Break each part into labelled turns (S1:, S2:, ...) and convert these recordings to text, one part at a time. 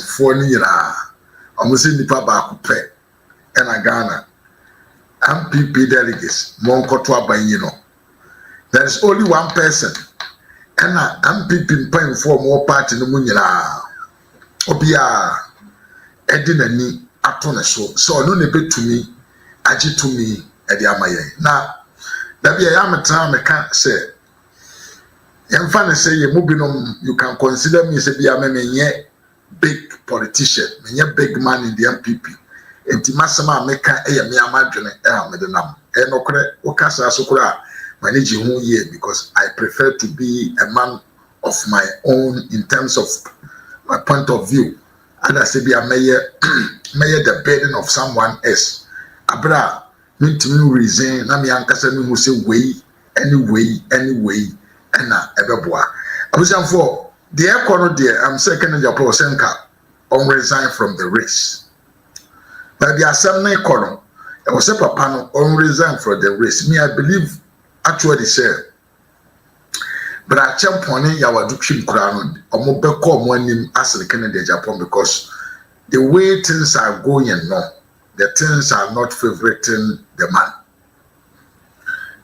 S1: for Nira. Almost in the Papa Coupe and a Ghana. MPP delegates, Monkotwa Bayino. There is only one person, and MPP paying for more party in the Munira. Obia Edinani Atoneso, so no nebe to me, Aji to me, Edi Amaye. Now, that be a time I can't say. And finally say, you can consider me as a big politician, a big man in the MPP. And Timasama make a mere margin, Medanam. And Okasa Sokura, manage who year because I prefer to be a man of my own in terms of my point of view. And I say, be a mayor, the burden of someone else. Abra, mean to me reason, Nami Ankasa who say, way, anyway, and Ebeboa. I was for the air corner there, I'm second in your Senka on resign from the race. But the assembly corner, I was a papa on resign from the race. Me, I believe actually said. But I champion yawa duction crown or mobile morning as the Canada Japan because the way things are going no, the things are not favoriting the man.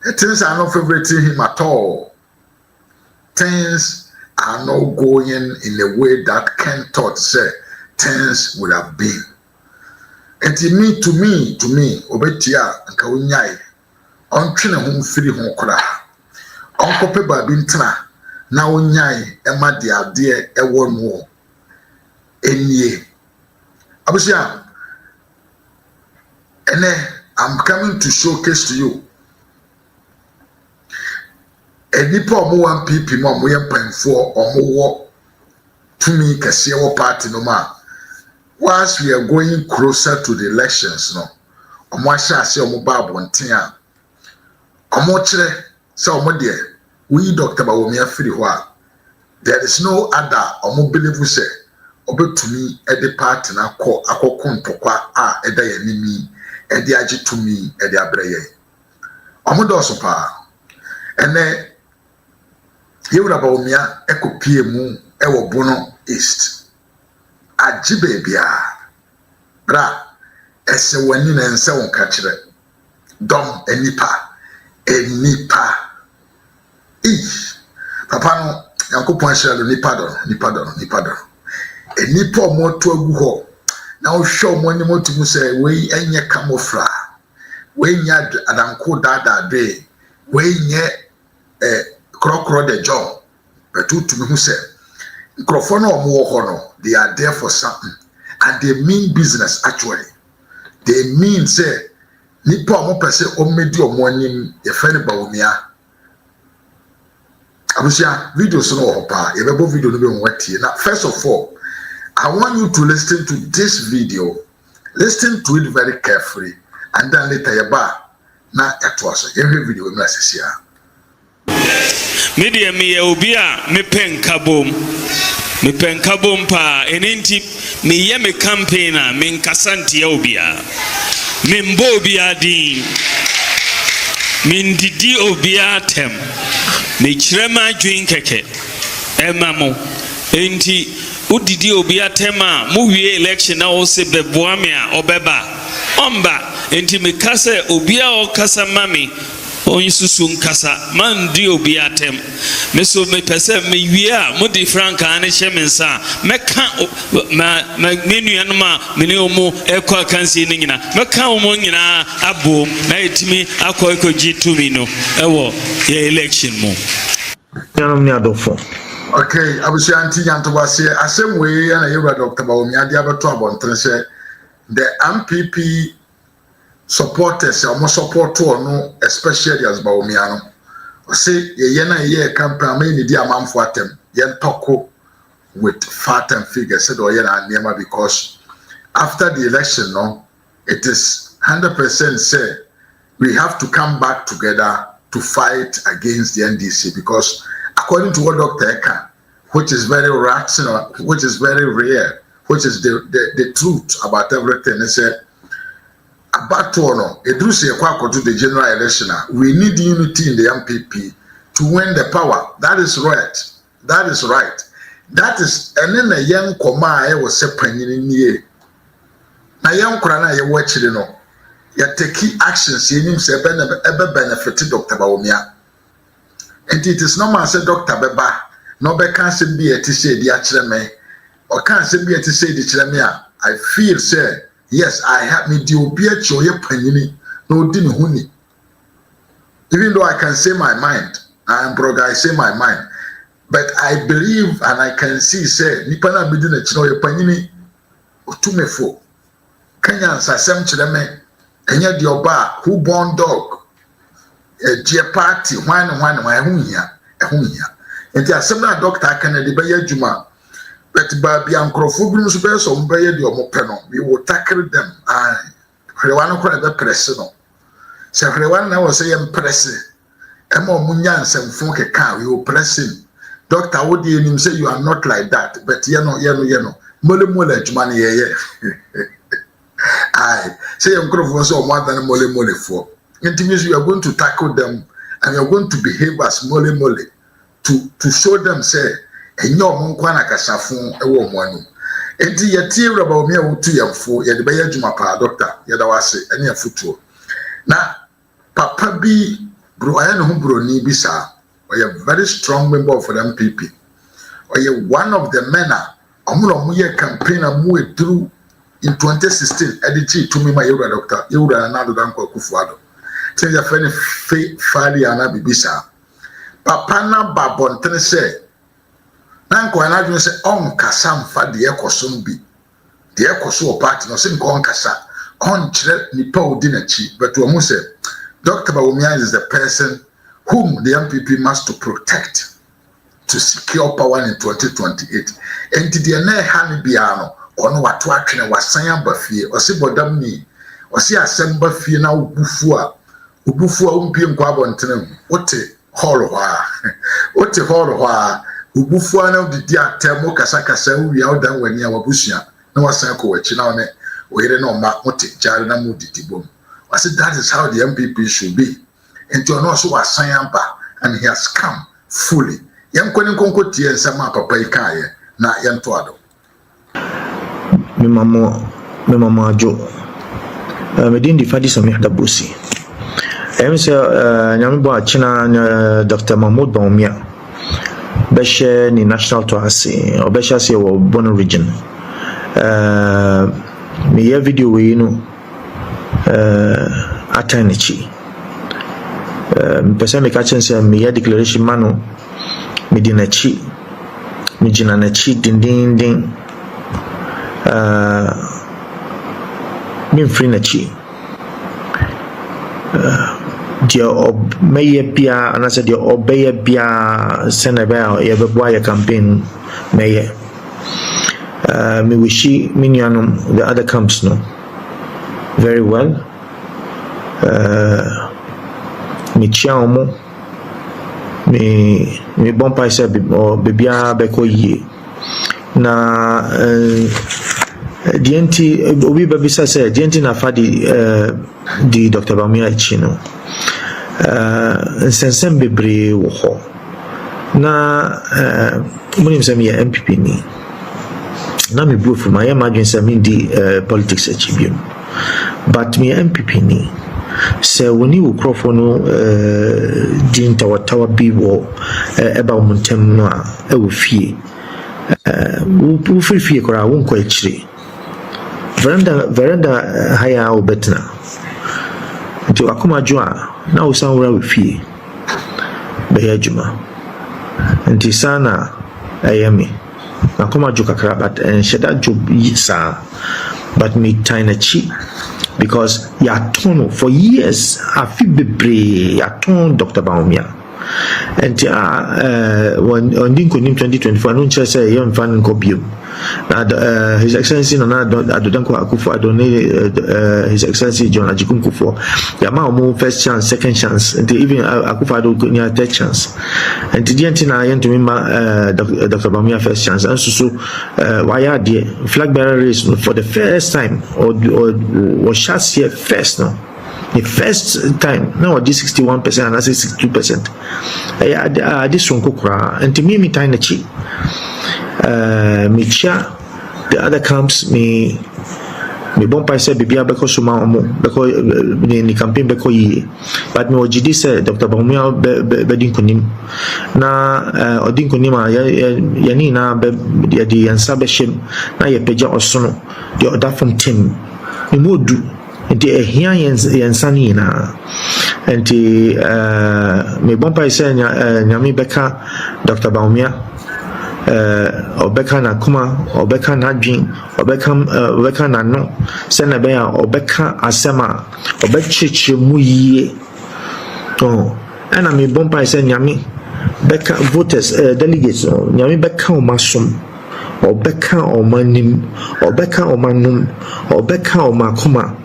S1: The things are not favoriting him at all. Things are not going in a way that Ken thought say things would have been. And to me, Obetia and Kawunyai, on Trina home free home cra. Uncle Peba Bintana, now Nyai, Emma dear, dear, a one more. Any Abusia, and I'm coming to showcase to you. A nipa more MPP mom we are paying for or more to me Kasiawa party no ma. Whilst we are going closer to the elections, no, Omasha say Omobab one tia. Omotre so dear, we Dr. Bawumia free wa. There is no other Omobelivu say Obe to me at the party na ko akokun tokwa a eda ye nimi edi agi to me edi abreye. Omodoso pa. And then Yewura Bawumia ekopie mu ewo Bono East. Ajibe bia. Bra ese wani na nse won ka kire. Dom enipa. Papa no Yankopon shalo nipa do. Enipa mo to agu ho. Na wo hwe mo ni mo tumu say we enye kamofra. We nya adanko dada de. We nye krokro de job but to me who say microphone or more they are there for something and they mean business actually. They mean say nipa mo pese o medi o monim e fere bawumia abusia videos no hopa e bebo video no be nwati na. First of all, I want you to listen to this video, listen to it very carefully, and then later yaba na etwaso every video we na
S2: Media me obia me pen kabom pa eninti me ye me campaigner me nkasanti obia me mbo obia din me ndidi obia tem me kirema dwin keke emamo enti udidi obia tema mu wie election na wo se beboamia obeba omba enti me kase obia o kasa mami onyi susu nkasa man di obi atem meso me pese me wia mo di franka ne hye mensa meka menu anuma me ne omo ekwa kansi ne nyina meka omo nyina abom na etimi akọ ekoji tumi no ewo ye election mo
S3: yanam ni adofo.
S1: Okay, abusi anti nyanto wase asem we na Yewura Dr. Bawumia dia beto abontre se the MPP supporters almost support no especially as Bawumia no say ye na ye campaign me ni di amamfo atem ye toko with fat and figures said or ye na niema because after the election no it is 100% say we have to come back together to fight against the NDC because according to what Dr. Eka, which is very rational, which is very rare, which is the truth about everything, he said about no, to the general election. We need unity in the MPP to win the power. That is right. That is right. that is ene na yen koma e wo se panyini nie na yen kora na ye wo chiri no ya take actions yenim se ebe benefit Dr. Bawumia. And it is normal say Dr. Beba no be can say be eti say di akire me or can say be eti say di kire me a I feel say yes I have me di obi achi oye panyini no di me huni. Even though I can say my mind, I am broke, I say my mind. But I believe and I can see, say, nipa na bidi na chino ye panyini otumefo. Kenya nsasem chireme, enye di oba, who born dog, a party, one, ehunya. Enti asem na doctor akane di beye juma. But babi ankrofo bi nso be so mbeye di omo pe no. We will tackle them. Hrewa no kora be press no. Se hrewa na wo say em press. Ema omunya nsemfo keka we will press him. Doctor would you say you are not like that, but you know, mole jumani ye. I say I'm going to so more than mole for. It means you are going to tackle them and you are going to behave as mole to show them say and your monkwana kasafun a woman. And the tear about me to your four, yet the Bayajuma doctor, Yadawase, and your foot. Now, Papa B. Brian Humbro Nibisa. Or a very strong member of the MPP. Or one of the men Amuya campaign moved through in 2016. Edichi to me, my doctor, you were another Danko Kufuado. Say your friend Fadi Anna Bibisa. Papana Babon say, Nanko and I say, on Kasam Fadi Ekosumbi. The Ekosu party, no same con Kasa, on Chile Nipo Dinachi, but to Amuse, Dr. Bawumia is the person whom the MPP must to protect to secure power in 2028. And the DNA Hanibiano, or no what watching was saying Buffy, or Sibodam ni, or see a Semba Fee now Bufua Umpium Quabontinum, what a horror, what a horror, Ubufua now the dear Temo Kasaka say we are done when you are Bushia, no Sanko, Chinone, we don't know Motti, Jaranamu Ditibum. I said that is how the MPP should be. And to also was Sayamba, and he has come fully. Young Konko Tia and Sama Papa Kaya, na Yantuado.
S3: Mama Jo. Medin di Fadi Samir Dabusi. Nyamibo China Dr. Mahmoud Bawumia. Beshe ni national to Asi, or Besha si wa Bono region. Me ye video we Atanichi. Mpesa me kachen se me ya declaration mano me dinachi me jinanachi din me free nachi dia meye bia anase dia obeye bia senebe ya beboa ya campaign meye me wishi minyanum the other camps no very well me chiamo me bon paise bebia beko yi na dienti obi babisa se dienti na fadi di Dr. Bawumia chino sensem bebre wo ho na munim se me MPP ni na me bufu ma imagine se me di politics achibium but me MPP ni se woni wo krofo no din tawa bi wo eba umuntem no a e wo fie wo fie kora wo nko akire veranda haya wo betna nti akoma jo a na wo san wura wo fie be ya juma nti sana ayemi akoma jo kakra but sheda job sa but me tiny chi because ya tono for years I feel bebre ya ton Dr. Bawumia and when on din konim 2024 no nche say yon fan ko bio na his excellency na adodanko akufo adone his excellency John Ajikun Kufo ya ma mo first chance second chance and even akufo ado nya third chance and the antina yen to member Dr. Bawumia first chance and so why there flag bearer race for the first time or shots here first no the first time now this 61% and that's 62% this one kokra and to me time na chi Micha, the other camps, me bompa say bibia beko suma omo beko ni campaign beko yi, but me ojidi say Dr. Bawumia bedin kunim na odin kunim ya ni na be di yansa be shem na ye peja osono the other from team me modu nti ehia yansa ni na nti me bompa say nyami beka Dr. Bawumia obeka na kuma obeka na dwin obeka na no se na be ya obeka asema obechichi mu yie ana me bompa se nyame beka voters delegates nyame beka o masom obeka o manim obeka o manum obeka o makoma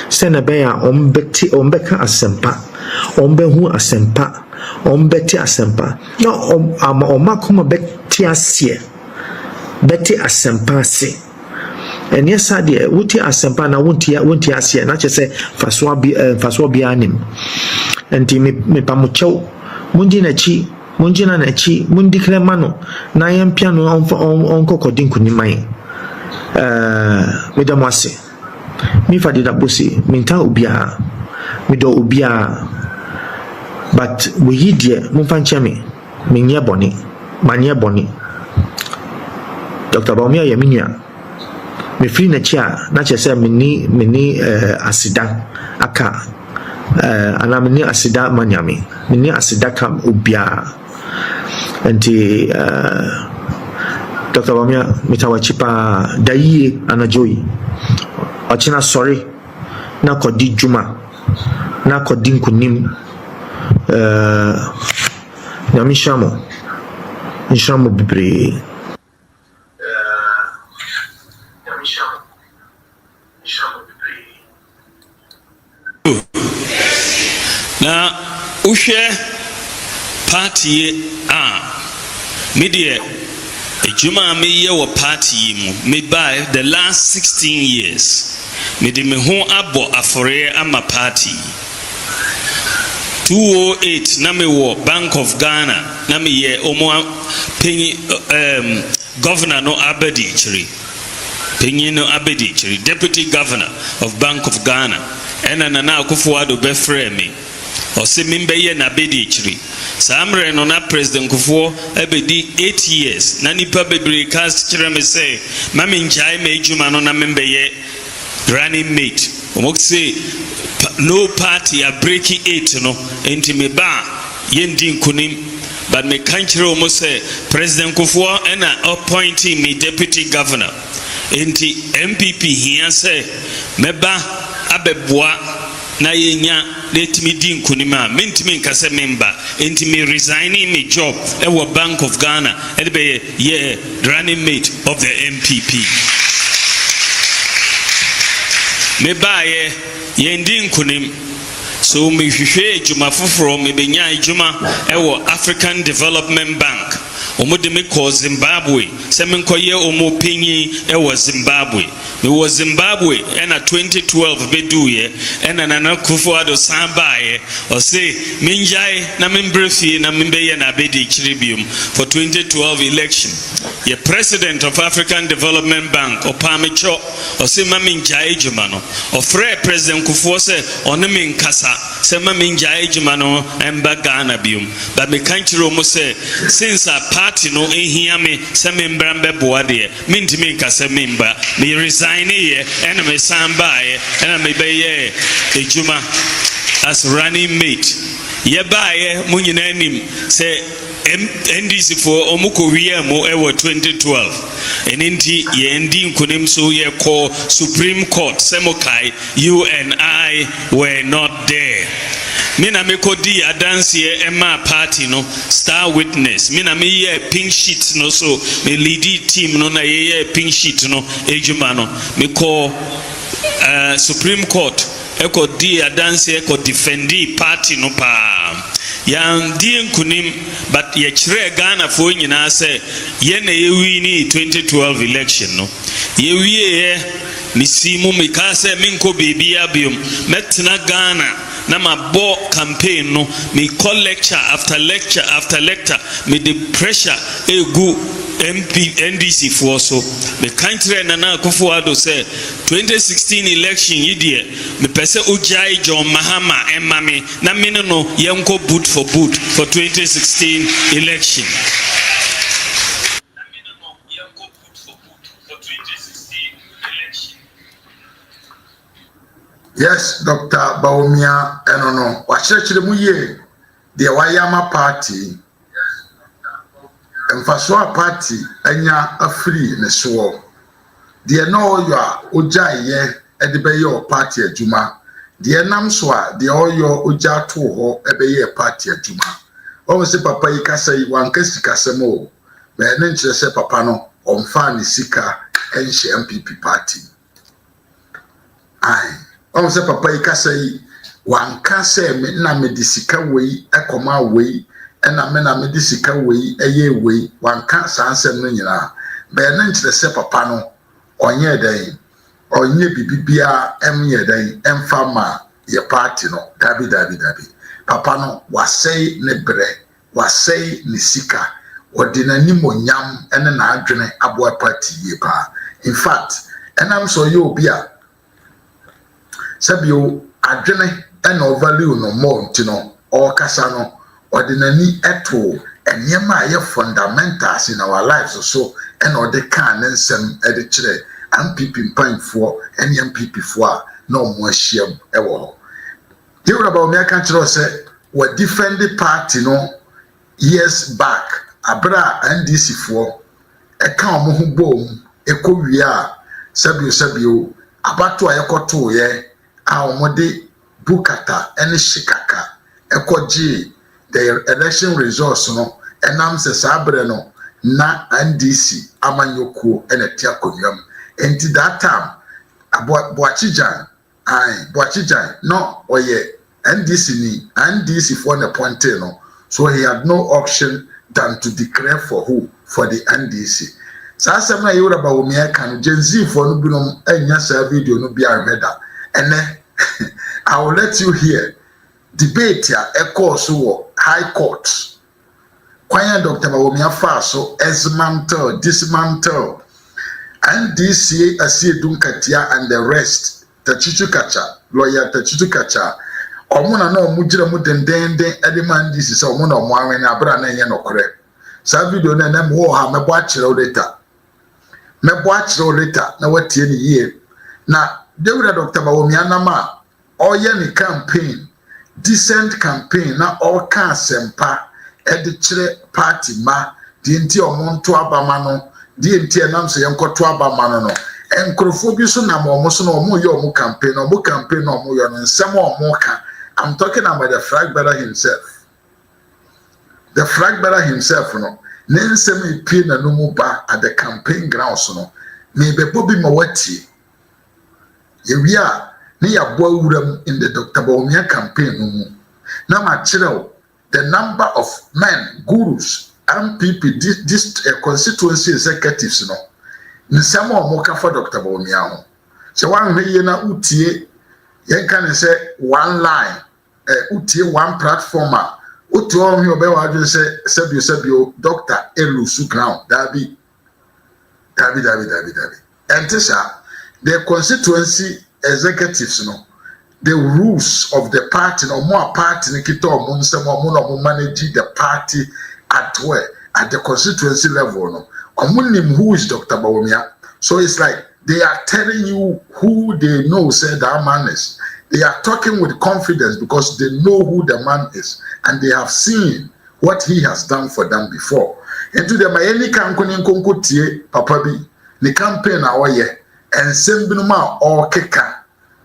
S3: se na be ya ombeka asempa ombehu asempa ombeti asempa na omakoma beti asie beti asempa se enya sade wuti asempa na wonti asie na chese faswa bi anim enti me pamuchew munjina na chi mundi kremano na yempia no onkokodin kuniman medamwase mi fadida bosi minta ubia mido ubia but we yidie mumfanche me nye boni manye boni Dr. Bawumia ye minya me free na chia na chese mini asida aka ana mini asida manyame mini asida kam ubia enti Dr. Bawumia mitawachipa daiye anajoyi ochina sorry na kodi juma na kodi nkunim nyamishamo nshamo bibre
S2: na uhwe party media ejuma me ye wo party mu me by the last 16 years me de me ho abo afore ama party 208 na me wo Bank of Ghana na me ye omo penyi governor no Abedi Chiri penyi no Abedi Chiri deputy governor of Bank of Ghana ena na Akufo-Addo be frame me o se mimbe ye na Abedi Chiri samre no na president Akufo ebedi 8 years na nipa bebre cast chire me say mami njai me ejuma no na mimbe ye running mate omo say no party are breaking it no enti me ba yendi nkunim but me kanchire omo say president Akufo and appointing me deputy governor enti MPP here say me ba abeboa na yenya let me din kunima mentimi nkase member enti me resigning me job e wo Bank of Ghana e be ye running mate of the MPP me ba ye ndin kunim so me hwehwe ejuma foforo me benya ejuma e wo African Development Bank omo de me ko Zimbabwe se me nkoye omo penyi e wo Zimbabwe me wo Zimbabwe na 2012 beduye na Nana Akufo-Addo sambaye o say minjai na membrefie na membeye na Abedi Chiribium for 2012 election ye president of African Development Bank Opamecho o say maminjai juma no o frere president Akufo say ono me nkasa se maminjai juma no emba Ghana bium but me kanchiro mo say since a party no ehia me se membra mbeboa de mentimi nkasa member me resign here and me sambaye and me be ejuma as running mate ye baye munyina anim say NDC for omuko wiemo ewo 2012 eninti ye ndi nkunim so ye call Supreme Court semokai you and I were not there mina me kodi adanse ema party no star witness mina me ye pink sheet no so me lead team no na ye pink sheet no ejuma no me call Supreme Court eko di adanse eko defendi party no pa yan di nkunim but ye kire Ghana fo nyina se ye na ye wi ni 2012 election no ye wi ye misimu mikase minko bibia bium metna Ghana na mabo campaign no me call lecture after lecture after lecture me the pressure egu MP NDC for so the country Nana Akufo-Addo say 2016 election yi de me pese ojai John Mahama emame na me no yenko boot for 2016 election.
S1: Yes, Dr. Bawumia enono wa chirechire mu ye de wayama party emfaso party anya afiri ne so de no yo ojaye edebeye o party adwuma de nam so a de oyo oja to ho ebeye party adwuma o se papa yi kasa yi wanka sika semo me ne nkyere se papa no omfa ne sika enhye MPP party ai o se papa yi kasa yi wanka se me na me de sika wei ekoma wei ena me na me de sika wei eye wei wanka sansem no nyina be ne nkyere se papa no onye den onye bibibia emye den emfa ma ye party no dabi papa no wasei ne bre wasei ne sika ordinani monyam ene na adwene aboa party ye pa in fact enam so ye obi a sabio adwene ene value no more ntino o kasa no ordinani eto enyema ye fundamentals in our lives so ene ode kan nsem ede kire MPP mpanfo ene MPP fo a no mo ahyiam ewo ho dey about me kan kire say we defend the party no years back abra NDC fo e kan omo hu bom ekowie a sabio abato a yekoto ye a omo de bukata ene shikaka ekoji the election results no enam se sabre no na NDC amanyoko ene tia konwam enti that time boachijan no oye NDC for the point no so he had no option than to declare for the NDC sasa na yura bawumia kan Gen-Z for no binom enya sa video no bia remeda ene I will let you hear debate ya echo so high court kwanya Dr. Bawumia fa so dismantle NDC Asiedu Nkatia and the rest Tachichu Kacha lawyer Tachichu Kacha omuna na omujira mu dendende edema NDC so omuna omwanwe na abra na enye nokore sa video na na mo ha mebo akire later na watie ni ye na David Dr. Bawumia na ma oye ni campaign decent campaign na all can sempa edi kire party ma di nti omonto abama no di nti enam se yenkoto abama no enkrofo bi so na mo so na omo ye omo campaign no omo yo no nsem omo ka. I'm talking about the flag bearer himself. The flag bearer himself no nensem epie na no mu ba at the campaign grounds no me be bobi mawati ye a ne ya boa wuram in the Dr. Bawumia campaign no mu na ma kire the number of men gurus MPP this constituency executives no nsem omo ka for Dr. Bawumia ho se wan hwe na utie yen kan say one line utie one platform utie on hwe obewa adwen say sabio Dr. Elusu ground dabi entisa the constituency executives no the rules of the party no more party ni kita omo nsem omo no manage the party at the constituency level no omo nim who is Dr. Bawumia. So it's like they are telling you who they know say that man is. They are talking with confidence because they know who the man is and they have seen what he has done for them before. Into the Mayeni Kankuni Konkotie, Papa B, the campaign awaye, and Sembinuma or Keka.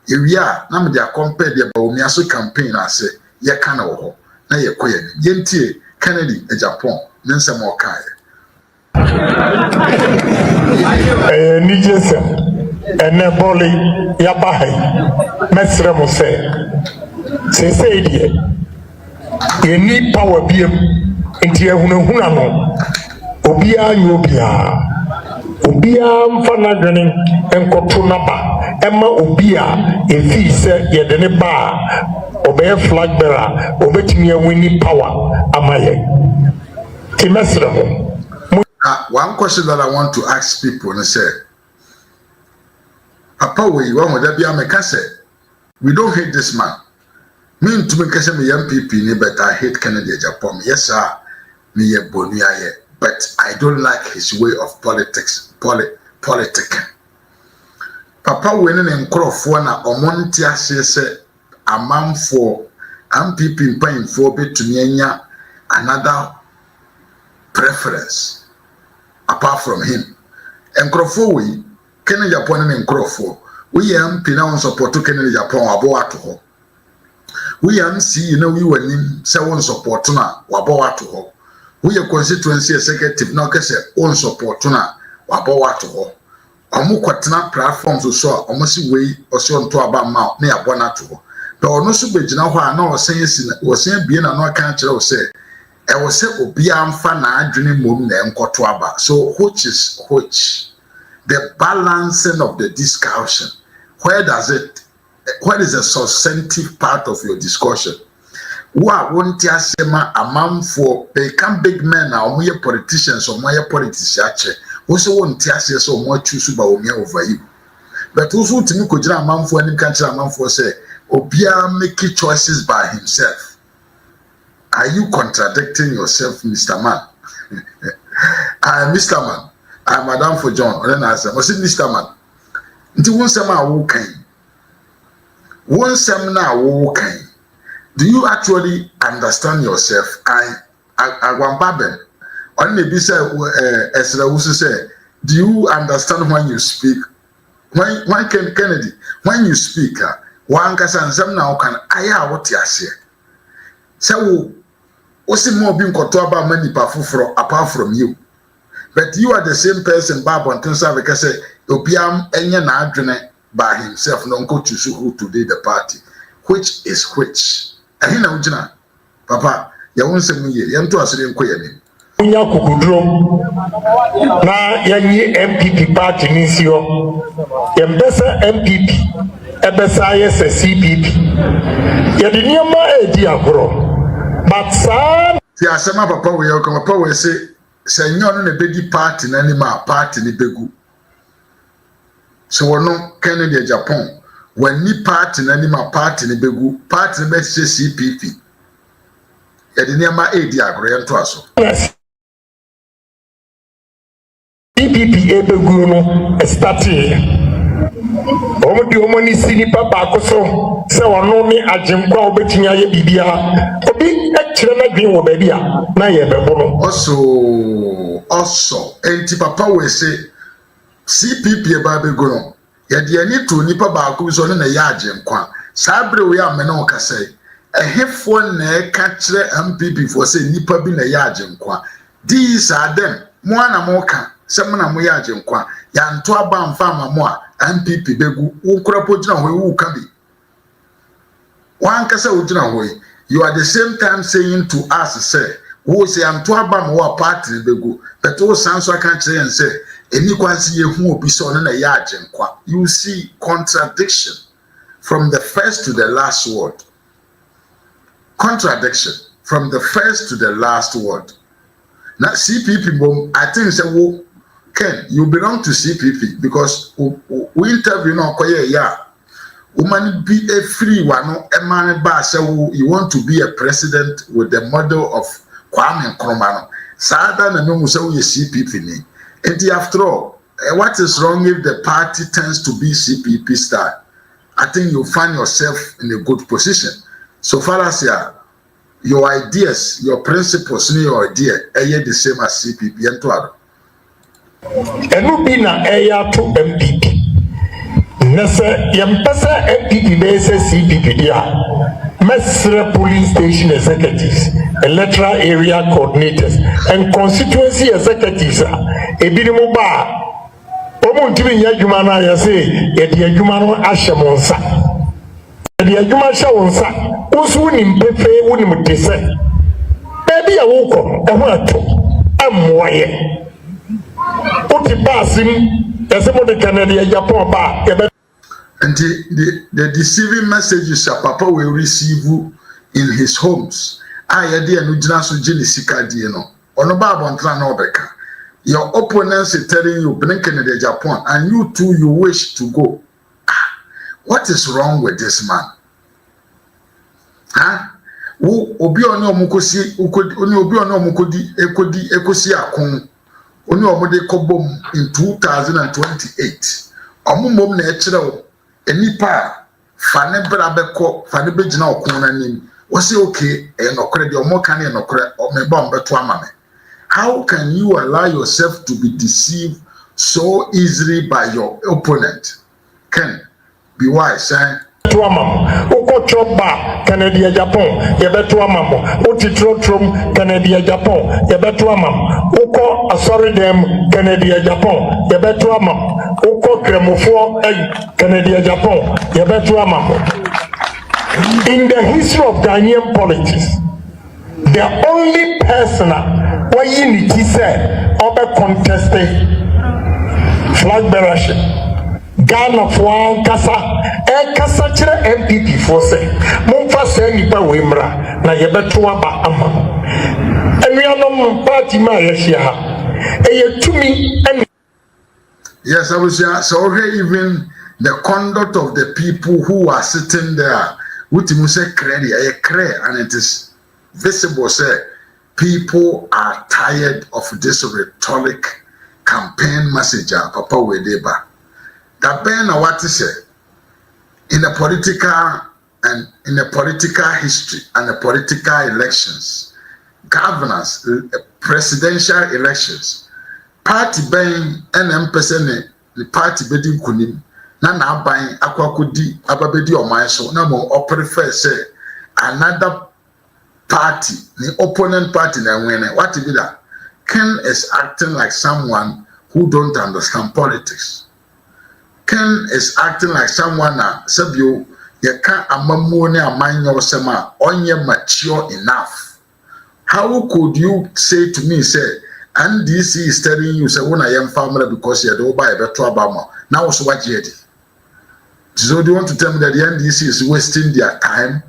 S1: If you are, now they are compared the Bawumia's campaign, I say, Yakano, na Yakoyen, Yentie, Kennedy, a Japan, Nansa Mokai.
S4: Nijese ene boli ya bahe mesre mo se die eni power biem nti ehunahuna no obia mfana dwene enkoto naba ema obia efi se yede ne ba obey flag bearer obetimi awini power amaye ti mesre mo
S1: One question that I want to ask people and say, Papa, we want to be a mekase. We don't hate this man. Me to make me MPP, but I hate Kennedy Japan. Yes, sir. Me bawumia, but I don't like his way of politics. Politicking. Papa winning in Crawford na omontia say a man for MPP paying for bit to me another preference apart from him. And Crawford we Kennedy Japan in Crawford. We MP now support to Kennedy Japan abo to we MC we were him say one support na wabo to ho. We a constituency executive now say one support na wabo to ho. Omo kwatena platforms so omo si we oso nto aba ma na ya bona to ho. But ono so begina ho a na osen bie na no kan kire o say e wo say obi amfa na adwene mom na enkoto aba. So which is which? The balancing of the discussion. Where is the substantive part of your discussion? Wa won't ya sema a man for become big men or more politicians or more politicians. Also won't ya say so much choose bawumia over you. But also to me could a man for any country a man for say Obia making choices by himself. Are you contradicting yourself, Mr. Man? Mr. Man. Madam for John, or then I said, was it Mr. Man? Until one summer walking. One seminar walking. Do you actually understand yourself? I want Baben. Only be said, as I also say, do you understand when you speak? When Kennedy, when you speak, one can say, now can I what you say? So, what's more being got to about many apart from you? But you are the same person, Bob, and things like I say, Obiam enya na adwene by himself, no go choose who to lead the party. Which is which? Ahina ujina, Papa, ya won't say me, yanto asiri nkoye ni.
S4: Unya kukudro na yanyi MPP party nisio. Yembesa MPP, ebesa yese CPP. Yadi niyama edi agro. But sa
S1: Ti asema Papa we yoka, Papa we say, Senyor no bedi party na ni ma party ni begu. So wono Kennedy Japan when ni party na ni ma party ni begu party ni be CPP. E de niam edi agro ye nto aso.
S4: CPP e begu no starting. Omo di omo ni sini papa akoso se wono ni agyenkwa obetinya ye bibia obi e kire na dwen wo ba bia na ye bebo no
S1: also enti Papa we say CPP e ba begu no ye de ani to nipa ba ko so na ye agyenkwa sabre we amena o kasai ehefo na e ka kire MPP for say nipa bi na ye agyenkwa these are them mo ana mo ka se mo na mo ye agyenkwa ya nto aba mfa amamo a MPP begu ukura pojina ho wu ka bi wan kasa ujina ho you are the same time saying to us say wo say anto aba mo party begu but wo sanso aka kire en say eni kwansi ye hu obi so no na ya agenkwa. You see contradiction from the first to the last word. Contradiction from the first to the last word. Now CPP mom I think say wo Ken, you belong to CPP because we interview no koye ya. Woman be a free one, a man ba say you want to be a president with the model of Kwame Nkrumah. Sada na no say we CPP ni. And after all, what is wrong if the party tends to be CPP style? I think you find yourself in a good position. So far as your ideas, your principles, your idea, are the same as CPP and to
S4: enu bi na eya to MPP nese yempesa MPP bese CPP dia mesre police station executives electoral area coordinators and constituency executives ebinimu ba omo ntimi nya adwuma na ya say ye de adwuma no ahye mo nsa de adwuma hye wo nsa usu ni mpefe woni mtese bebi ya woko e ho ato amwoye Uti basim esemo de Canada Japan ba
S1: and the deceiving messages that Papa will receive in his homes. I idea no jina so jini sika die no. Ono ba abontra na obeka. your opponents are telling you blinking in Japan, and you too you wish to go. What is wrong with this man? Huh? Obi oni omukosi oni obi oni omukodi ekosi akon oni omode kobom in 2028 omumom na ekire wo enipa fa ne bra beko fa ne begina okon na nim wo say okay e nokore de omoka ne nokore o me ba mbeto amame. How can you allow yourself to be deceived so easily by your opponent? Ken, be wise, eh?
S4: Uko choba Canada Japan, yebetu amamo. Uti trotrum Canada Japan, yebetu amam. Uko asori dem Canada Japan, yebetu amam. Uko kremofo Canada Japan, yebetu amam. In the history of Ghanaian politics, the only person where unity said over contested flag bearership. Ghana for kasa kasa chere MPP for say momfa say nipa we mra na yebeto aba ama enuanom party ma yehia ha eyetumi.
S1: Yes, I was so even the conduct of the people who are sitting there with him say credit and it is visible say people are tired of this rhetoric campaign message papa wedeba. That ben what is it in the political history and the political elections, governance, presidential elections, party ben and the party bedin kunim na ban akwakodi ababedi oman so na mo prefer say another party, the opponent party na win. What is that? Ken is acting like someone who don't understand politics. Ken is acting like someone Sabio yeka amamone amanyo sema onye mature enough. How could you say to me say NDC is telling you say when I am family because you don't buy a better abama now so what you did? So do you want to tell me that the NDC is wasting their time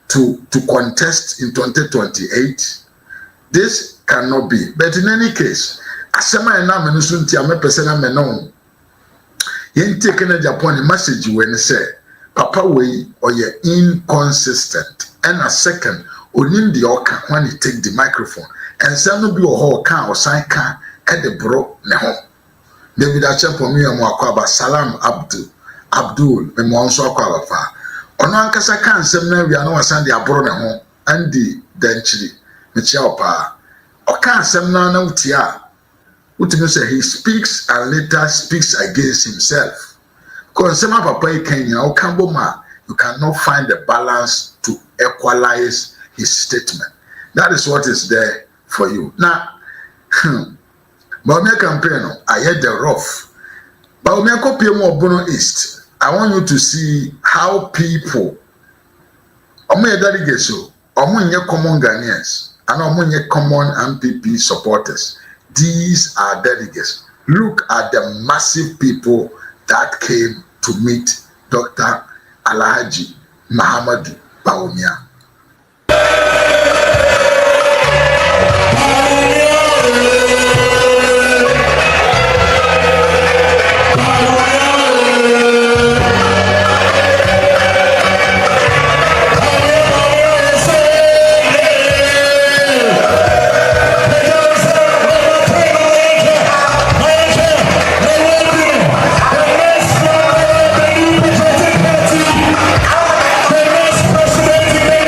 S1: to contest in 2028? This cannot be. But in any case, asema ena menusunti ame persona menon. Yen taken a Japan message when say Papa way or ye inconsistent. And a second, onim the oka when he take the microphone. And some be a whole car or sign car at the bro neho. David Achapo mi akwaba Salam Abdul me mo nso akwaba fa. Ono ankasa kan sem na wi ana wasan de abro neho andi danchiri me chia opa. O kan sem na utia. Say he speaks and later speaks against himself. Because some papa you cannot find the balance to equalize his statement. That is what is there for you. Now, Bawumia campaign, I had the rough. Bawumia copy more Bono East. I want you to see how people, omo delegates, omo common Ghanaians, and omo common MPP supporters. These are delegates. Look at the massive people that came to meet Dr. Alhaji Muhammadu Bawumia.
S5: President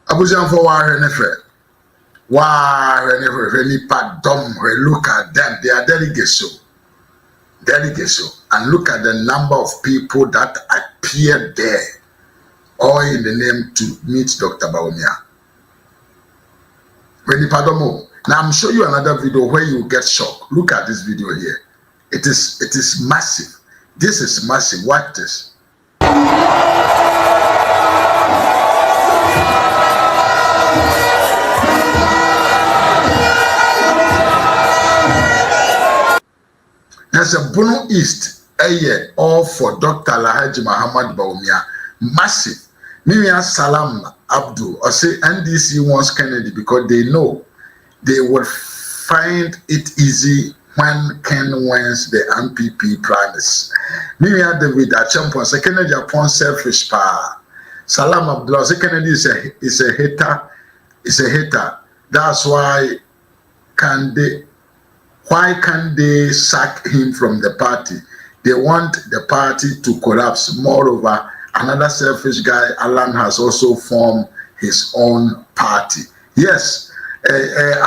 S1: Abujan for war nefer. War nefer any part dumb. Look at them, they are delegates. And look at the number of people that appeared there, all in the name to meet Dr. Bawumia. Now I'm showing you another video where you get shocked. Look at this video here. It is massive. This is massive. Watch this. There's a Bono East, all for Dr. Alhaji Muhammad Bawumia. Massive. Miriam Salam Abdul, or say NDC wants Kennedy because they know they will find it easy when Ken wins the MPP primaries. Miriam David Achampon, say Kennedy upon selfish power. Salam Abdul, say Kennedy is a hater. That's why why can't they sack him from the party? They want the party to collapse. Moreover, another selfish guy, Alan, has also formed his own party. Yes,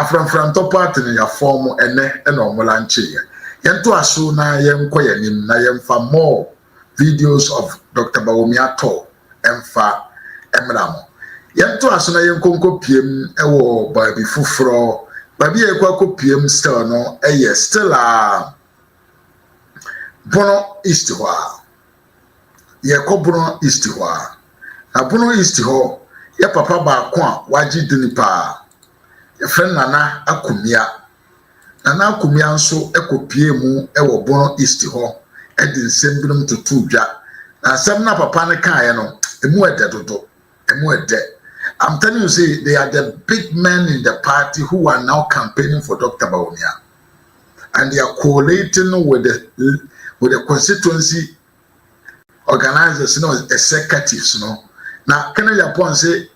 S1: from top party in your form and omolanche. Yento asu na yenko yenim na yemfa more videos of Dr. Bawumia to emfa emramo. Yento asu na yenko piem ewo baby fufro. Baby ekwa PM still no still Bono East hwa ye Bono East hwa na Bono East ho ye papa ba ko a waji dinipa ye friend Nana Akumia nso PM ewo Bono East ho di nsem binum tutu dwa na asem na papa ne kan ye no emu ede I'm telling you, say they are the big men in the party who are now campaigning for Dr. Bawumia, and they are collating with the constituency organizers, executives, Now, Kennedy upon say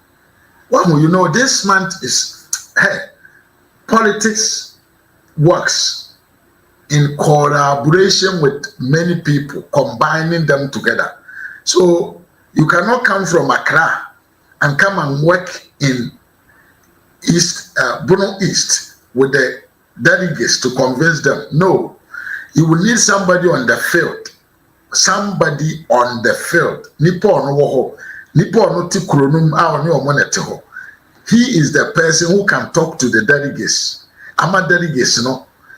S1: Well, you know, this month is politics works in collaboration with many people, combining them together. So you cannot come from Accra and come and work in Bono East with the delegates to convince them. No, you will need somebody on the field. Somebody on the field. He is the person who can talk to the delegates. Ama delegates,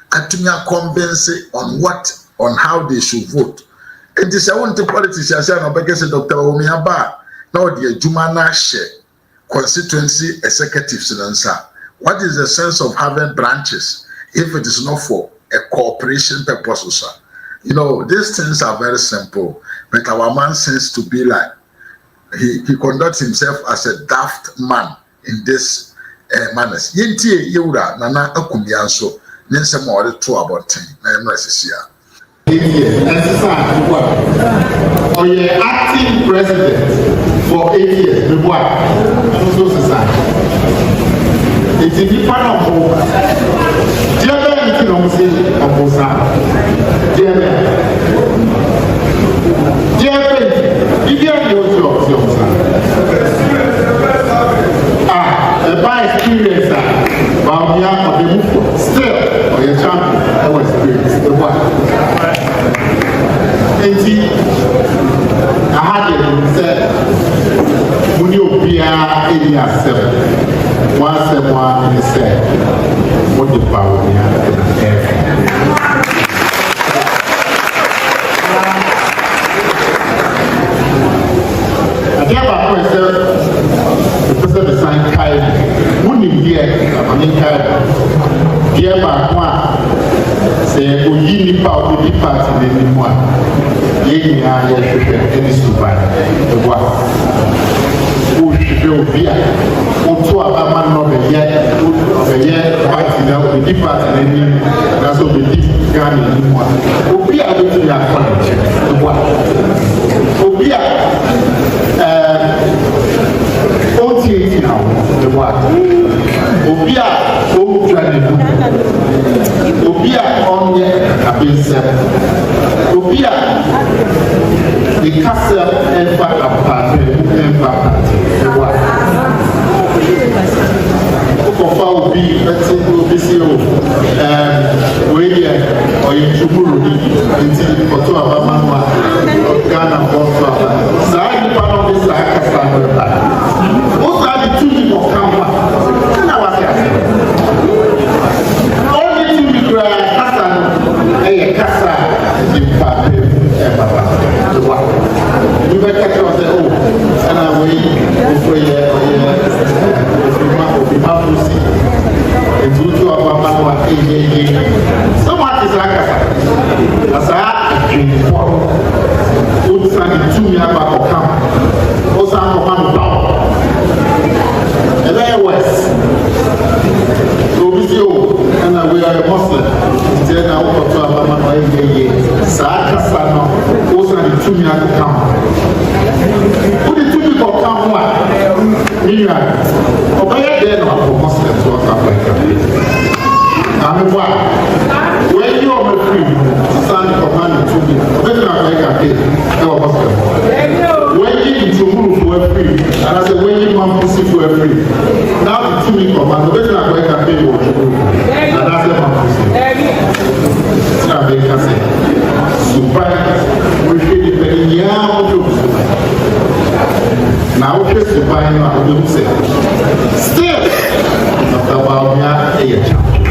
S1: atunya convince on how they should vote. It is a one to politicians and obegese Dr. Bawumia ba now the Jumana share constituency executives in answer. What is the sense of having branches if it is not for a cooperation purpose, sir? You know, these things are very simple, but our man seems to be like he conducts himself as a daft man in this manners. Yenti yewura nana akumianso nense ma ore to aboten na emra sisia.
S5: Or you're acting president for 8 years, the boy, also society. It's a different of hope. Dear man, you can almost say, dear man, if you have your job, by experience, bawumia or the move still, or your champion, I was experienced, the boy. And I had it said, when you be area 7, once a one in the set, what the bawumia I gave up myself, the person beside Kyle, wouldn't be here, I mean, Kyle, dear Bakwa. Say, oh, you nip out the party, the one. Ye are any super. The one who should be here. Also, a man of a year, party now, the deep party, that's all the deep gun in one. Who be able to be a college. The one who be OTA now, the one who be a home training. Obia on a base, Obia the castle and back apart, and back the one. Okofa will be, let's say, will be CEO, Wadia or in Chuburu until the Koto Abamama of Ghana or so I part of this like a standard. Most are the 2 people come back. You better catch us at home, and I'm waiting for you. Someone is like as I two years back of camp, also I'm and then West. So we see and we are a Muslim. Then I want to have a man Sakasano, also the 2 years to come. Who the 2 people come one? Obey then for Muslims to come like I'm why when you are free, stand command to me. When you are like a kid, when you need to move for free, and I said when you want to see for free. Now the 2 people command, when you are like a kid, and I said man to see. We feel very young. Now, just to find out what you say. Still, Dr. Bawumia, a champion.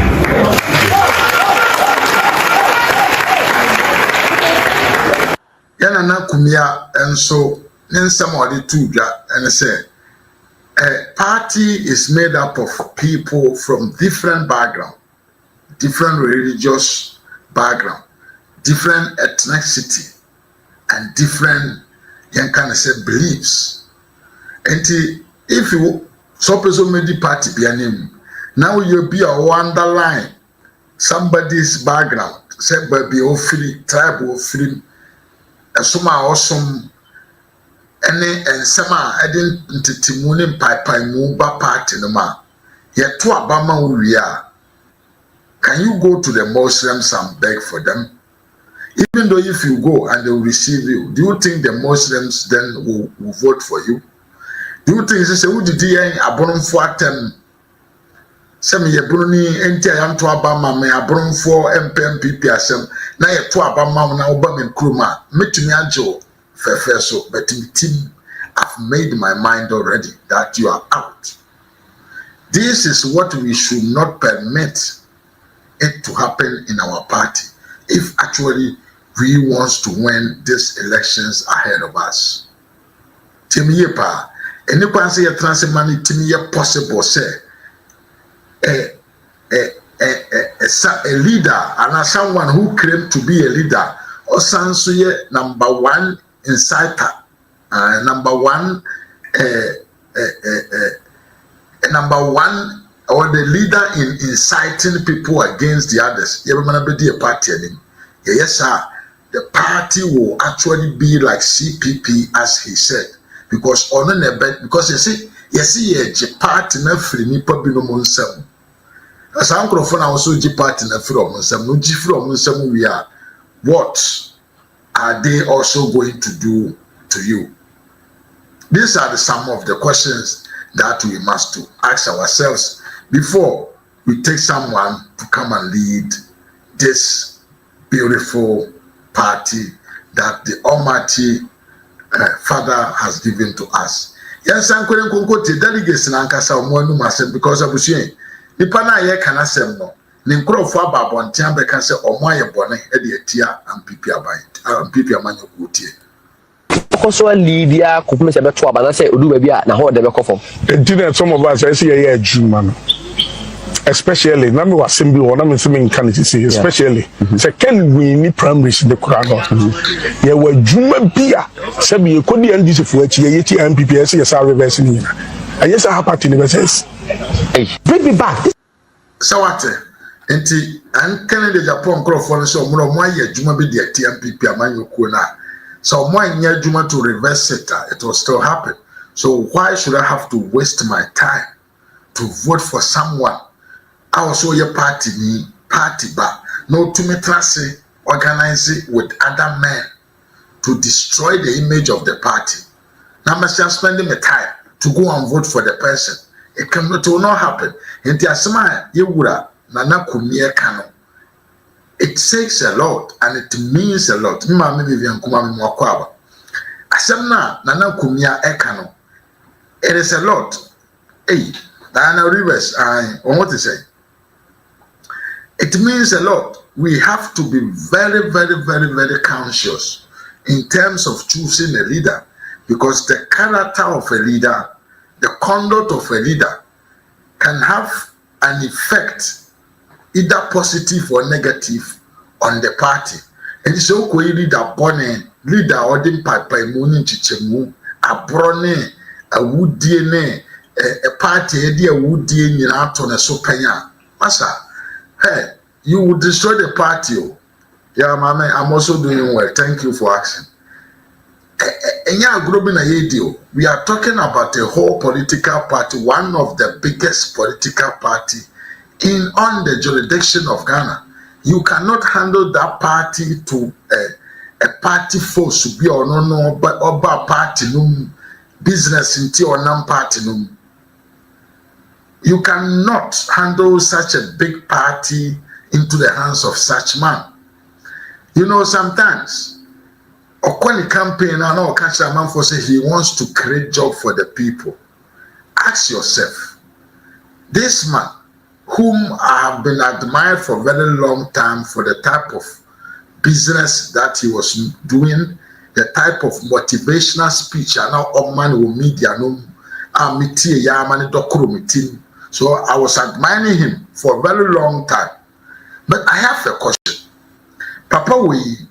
S1: Yana kumia and so then somebody too and say a party is made up of people from different background, different religious background, different ethnicity, and different beliefs. And if you suppose you made the party be a name, now you'll be a underline somebody's background, say baby or free, tribe or free, a suma awesome Any and sama edin ntitimu pai mu ba party no ma. Yet to abama we are. Can you go to the Muslims and beg for them? Even though if you go and they will receive you, do you think the Muslims then will vote for you? Do you think say who did abonum for atem? Some ye bruni enti ayam to abama me abonum for MPP asem na ye to abama na oba me kruma metumi ajo fefe so but team I've made my mind already that you are out. This is what we should not permit it to happen in our party if actually we want to win these elections ahead of us. Timiye pa, any kwanse ye transimani timiye possible say a leader and someone who claimed to be a leader or sansuye number one inciter, number one or the leader in inciting people against the others. Everyone be a party. Yes, sir. The party will actually be like CPP, as he said, because on the bed, because you see, a party na free ni pabino monsem. As I'm going to also G party na free monsem. No G free monsem we are. What are they also going to do to you? These are some of the questions that we must ask ourselves before we take someone to come and lead this beautiful party that the Almighty Father has given to us. Yes, I'm going to delegates in Ankasa Monu Master because I was saying, Nipana ye can asem no. Ninkro for Babon Tiambe can say, or my bonnet, Eddie Tia, and Pipi Abite, and Pipi Amanu Uti.
S6: Also, Lydia, Kupus about 12, but I say, do baby, now hold the back of
S4: them. Some of us, I see a June, especially, Nami was simply one of the candidates, especially. Second, we need primaries in the crowd. There were Juma Pia, Sabi, you couldn't end this for HET and PPS, yes, I reverse in here. I yes, I have part in the verses. Bring me back.
S1: So what? Enti, and Canada Japan Crawford, so more of my Juma be the TMPP, Amanu Kuna. So one year Juma to reverse it will still happen. So why should I have to waste my time to vote for someone? I also your party bar. No to me trust organize it with other men to destroy the image of the party. Now I'm spending my time to go and vote for the person. It will not happen. In the asma yewura nana kumie kano. It takes a lot and it means a lot. Mima mi Vivian kuma mi mwakwaba. Asemna nana kumia ekano. It is a lot. Hey, Diana Rivers, what to say? It means a lot. We have to be very, very, very, very conscious in terms of choosing a leader, because the character of a leader, the conduct of a leader can have an effect, either positive or negative, on the party. And so we leader bonne leader or the papa muni chichemu abrone a woodie a party idea woodie in out on a sopanya. Master, hey, you would destroy the party. Yeah, mama, I'm also doing well. Thank you for asking. We are talking about a whole political party, one of the biggest political party on the jurisdiction of Ghana. You cannot handle that party to a party force to be or no, but about party business into or non-party. You cannot handle such a big party into the hands of such man. You know, sometimes Okwani campaign and all catch a man for say he wants to create job for the people. Ask yourself, this man, whom I have been admired for a very long time for the type of business that he was doing, the type of motivational speech, and now man will media no so I was admiring him for a very long time. But I have a question. Papa, we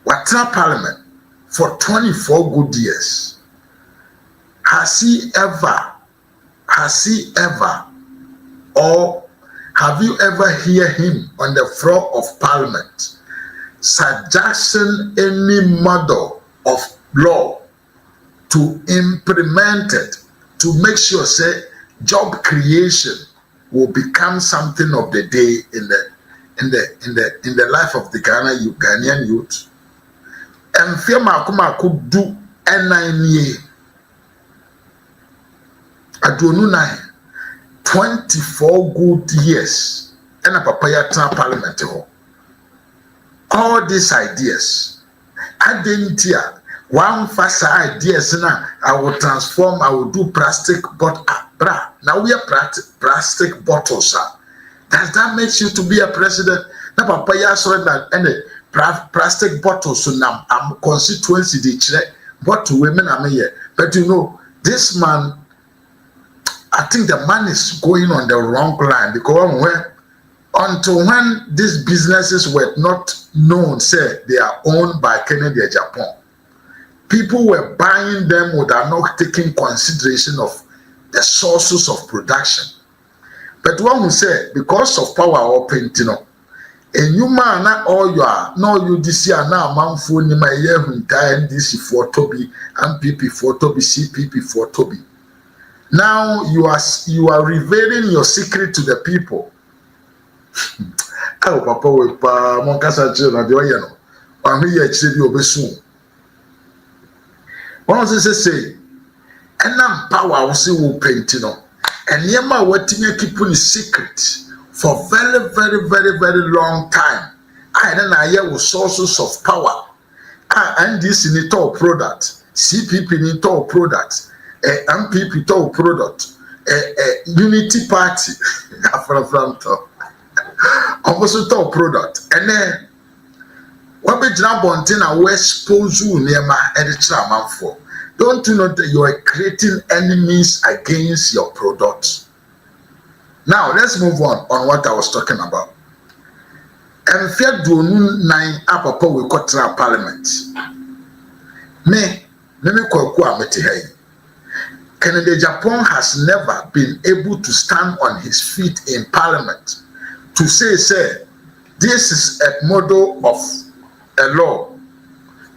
S1: were parliament for 24 good years. Has he ever, or have you ever heard him on the floor of parliament suggesting any model of law to implement it, to make sure say job creation will become something of the day in the life of the Ghanaian youth. And Fiama Kuma could do N9 Adonunai 24 good years and a papaya parliament. All these ideas, identity. One fast ideas now, I will transform, I will do plastic bottle. Now we are plastic bottles. Does that make you to be a president? Now papaya saw that and plastic bottles. So now I'm constituency the what women are here. But you know, this man, I think the man is going on the wrong line because until when these businesses were not known, say they are owned by Kennedy Japan. People were buying them without not taking consideration of the sources of production. But one will say, because of power or painting, and you man, not all you are, no, you this year now, man, for me, my year, NDC for Toby, MPP for Toby, CPP for Toby. Now you are revealing your secret to the people. Oh, Papa, with Moncasa children, the Oyano, I'm here to see you soon. One say, and now power will see will paint, and Yama waiting keeping secret for very, very, very, very long time. I then I hear with sources of power. And this in it all product, CPP in it all product, MPP it all product, Unity Party, almost all product, and then. What be job on thing I will expose you near my editor man for? Don't you know that you are creating enemies against your product? Now let's move on what I was talking about. And fear do nine apapa we got to parliament. Me kwa meti hey. Kennedy Japan has never been able to stand on his feet in parliament to say this is a model of a law,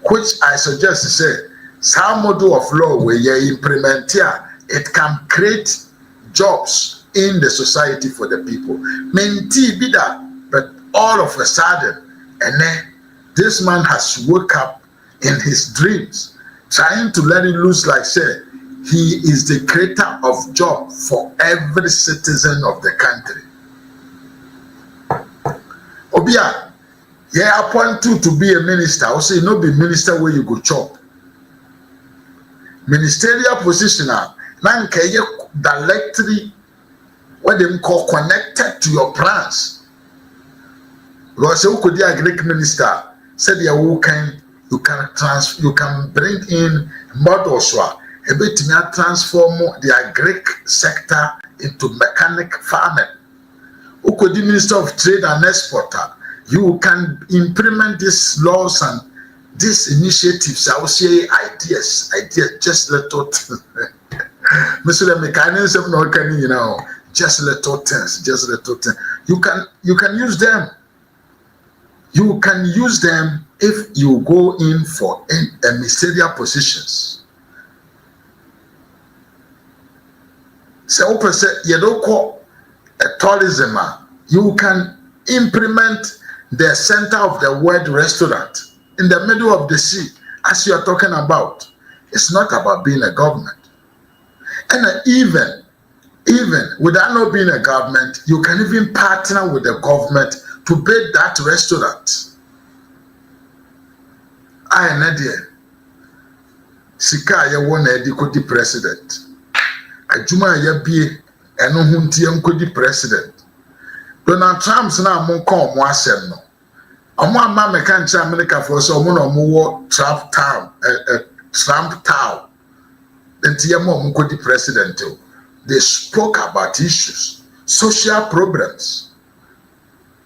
S1: which I suggest to say, some model of law where you implement here, it can create jobs in the society for the people. Menti be that, but all of a sudden, and then this man has woke up in his dreams, trying to let it loose like say, he is the creator of job for every citizen of the country. Obia, yeah, appoint you to be a minister. I say no be minister where you go chop. Ministerial position now directly what they call connected to your plans. Because you could be a Greek minister said you can bring in models a bit to transform the Greek sector into mechanic farming. Who could be Minister of Trade and Exporter? You can implement these laws and these initiatives. I will say ideas, just little things. Mr. Mechanism, no can just little things, You can use them. You can use them if you go in for ministerial positions. So, you don't call a tourism. You can implement the center of the world restaurant in the middle of the sea, as you are talking about. It's not about being a government. And even without not being a government, you can even partner with the government to build that restaurant. I am Nadia. Sika ya won edi kodi president. Ajuma ya bie eno hunti kodi president. Donald Trump's na mo kon mo asem no. Omo ama meka nche America for so omo no mo wo Trump town enti ya mo kodi president. They spoke about issues, social problems,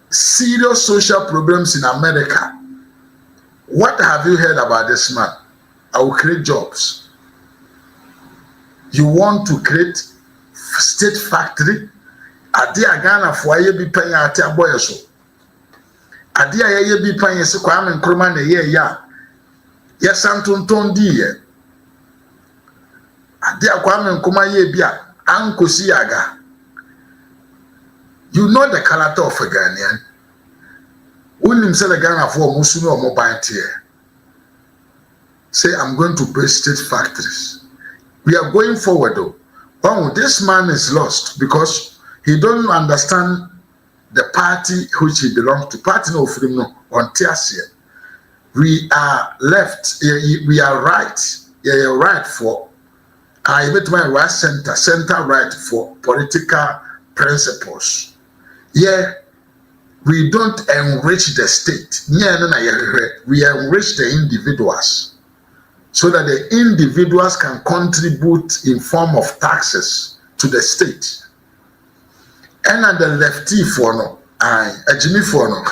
S1: serious social problems in America. What have you heard about this man? I will create jobs. You want to create state factory? Adi agana for ye bi panya ati aboye so. Adi ye bi panya se Kwame Nkrumah na ye ya. Ye santonton di ye. ade Kwame Nkrumah ye bia ankosi yaga. You know the character of a Ghanaian. Unim say the Ghana for musu no mo ban here. Say I'm going to build state factories. We are going forward though. Oh, this man is lost because he don't understand the party which he belongs to. Party no freedom no on Tiasia. We are left, we are right. Yeah, right for I bet my right center right for political principles. Yeah, we don't enrich the state. We enrich the individuals so that the individuals can contribute in form of taxes to the state. And at the lefty for no, a Jimmy for no.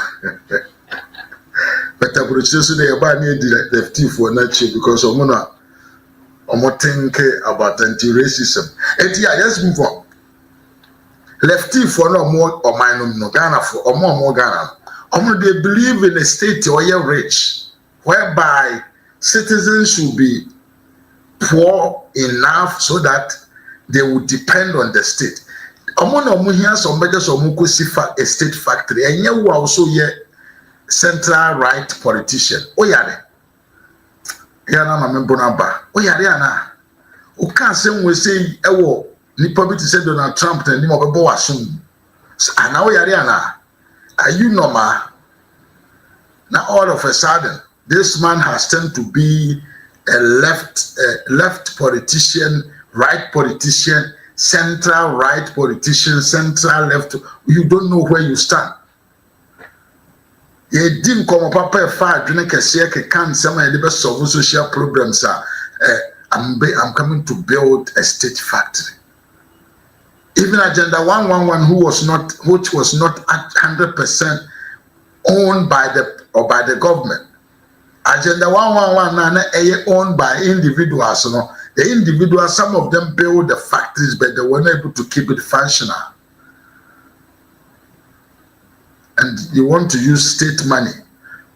S1: But I would say they are near the lefty for nature because I'm not thinking about anti-racism. And yeah, let's move on. Lefty for no more or minor no Ghana for or more Ghana. They believe in a state or you're rich, whereby citizens should be poor enough so that they would depend on the state. Here somebody a state factory, and you also ye central right politician. Oyare. Yana mamembo na ba. Oyare ana. O kan say we say ewo nipa bi to say Donald Trump and him obebo wasum. Ana oyare ana. Are you normal? Now all of a sudden this man has turned to be a left politician, right politician, central right politician, central left. You don't know where you stand. You didn't come up a far drink a shake can some solve social problems. I'm coming to build a state factory. Even Agenda 111, which was not 100% owned by the government. Agenda 111 owned by individuals. The individuals, some of them build the factories, but they were not able to keep it functional. And you want to use state money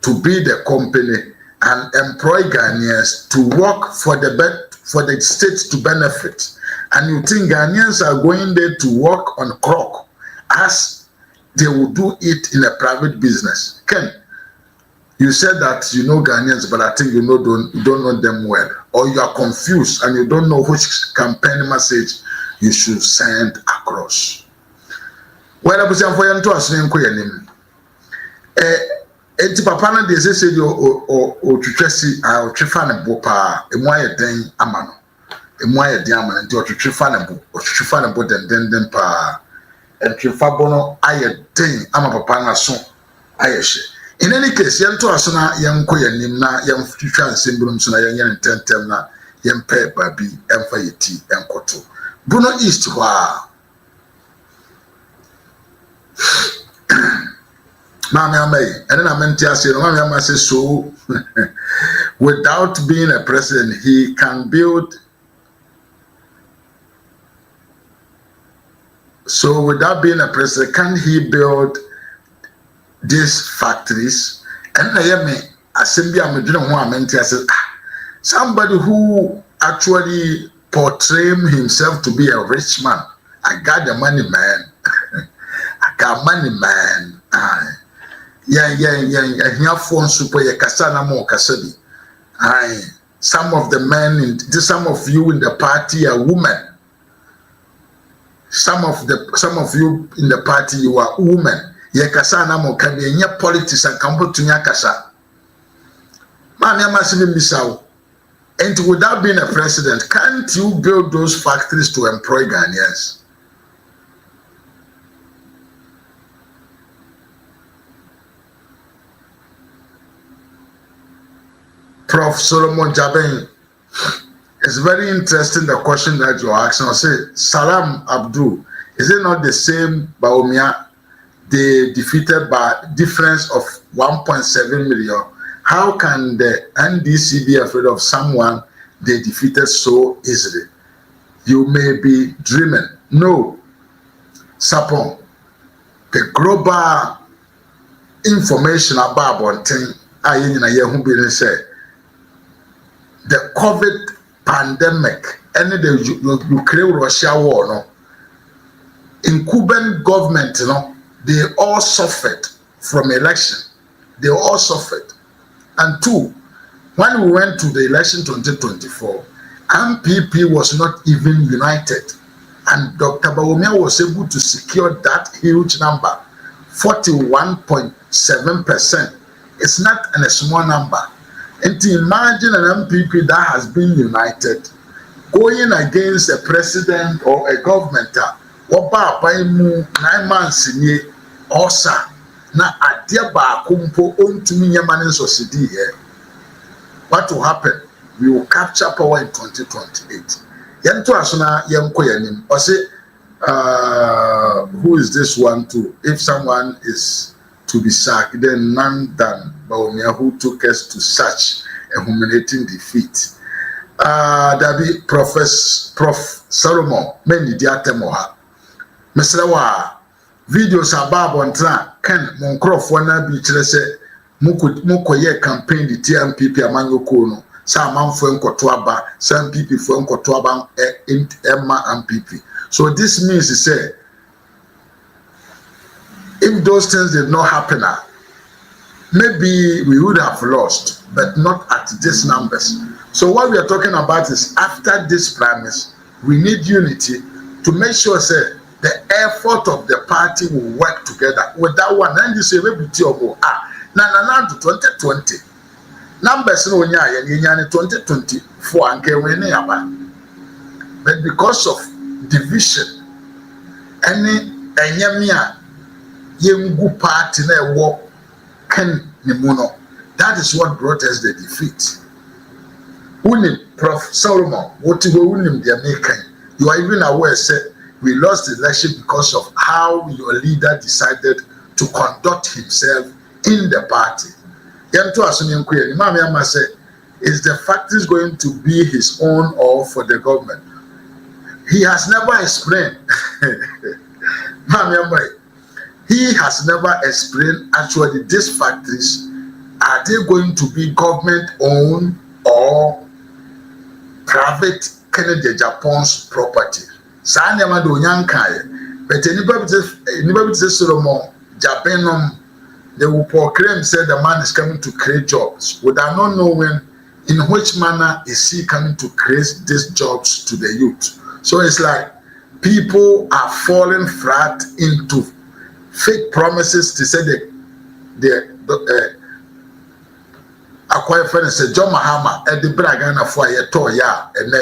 S1: to be the company and employ Ghanaians to work for the state to benefit. And you think Ghanaians are going there to work on clock as they will do it in a private business. Ken, you said that you know Ghanaians, but I think you don't know them well. Or you are confused and you don't know which campaign message you should send across. Well, I was saying for you to ask me, enti papa na de say o twetwesi o twefa ne bo pa emu aye den ama no emu aye den ama nti o twefa ne bo den pa en twefa bo no aye den ama papa na so aye hye. In any case yen to aso na yen ko yanim na yen twetwa nsembrum so na yen yen tentem na yen pe ba bi emfa yeti enkoto Bruno East wa Mami, and then I meant to say, Mami says so. Without being a president, he can build. So, without being a president, can he build these factories? And I am assembly. I'm doing what I meant to say. Somebody who actually portrayed himself to be a rich man. I got the money, man. I got money, man. Yeah, phone super kasana mo kasabi. Some of the men some of you in the party are women. Some of you in the party you are women. Ye kasana mo kabi nya politics and kambo tunya kasa. Mami amasibi misao. And without being a president, can't you build those factories to employ Ghanaians? Prof. Solomon Jabin, it's very interesting the question that you're asking. I say, Salam Abdul, is it not the same bawumia they defeated by difference of 1.7 million? How can the NDC be afraid of someone they defeated so easily? You may be dreaming. No. Sapon, the global information about one thing, the COVID pandemic and the Ukraine Russia war no in Cuban government no they all suffered from election. They all suffered. And two, when we went to the election 2024, MPP was not even united. And Dr. Bawumia was able to secure that huge number, 41.7%. It's not a small number. And to imagine an MPP that has been united, going against a president or a government, oba by 9 months in ye, osa, na adia ba kumpo ontumi yamane society here. What will happen? We will capture power in 2028. Yento asuna yenko yanim. Or say, who is this one too? If someone is to be sacked, then none than Bawumia who took us to such a humiliating defeat. There be Prof. Solomon, many diatemoha. Mesrawa videos about on track. Ken Moncroft wanna be say muko ye campaign the TMPP amanyo kono. Sa man fo nkotoaba, sa MPP fo nkotoaba Emma MPP. So this means to say if those things did not happen, maybe we would have lost, but not at these numbers. So what we are talking about is after this premise, we need unity to make sure say the effort of the party will work together. With that one, and you say maybe to 2020 numbers no nya 2024 and we but because of division any enyamia yengu party na wo kan nimuno, that is what brought us the defeat. Unim Prof. Solomon, what you unim the American, you are even aware say we lost the election because of how your leader decided to conduct himself in the party. Yanto asumi nkuye, Mami Ama say, is the fact is going to be his own or for the government? He has never explained. Mami Ama, he has never explained actually these factories, are they going to be government owned or private Kennedy Japan's property? But anybody say Solomon Japanom, they will proclaim say the man is coming to create jobs without not knowing in which manner is he coming to create these jobs to the youth. So it's like people are falling flat into fake promises to say the acquire friend say John Mahama at the Bragana for a toya and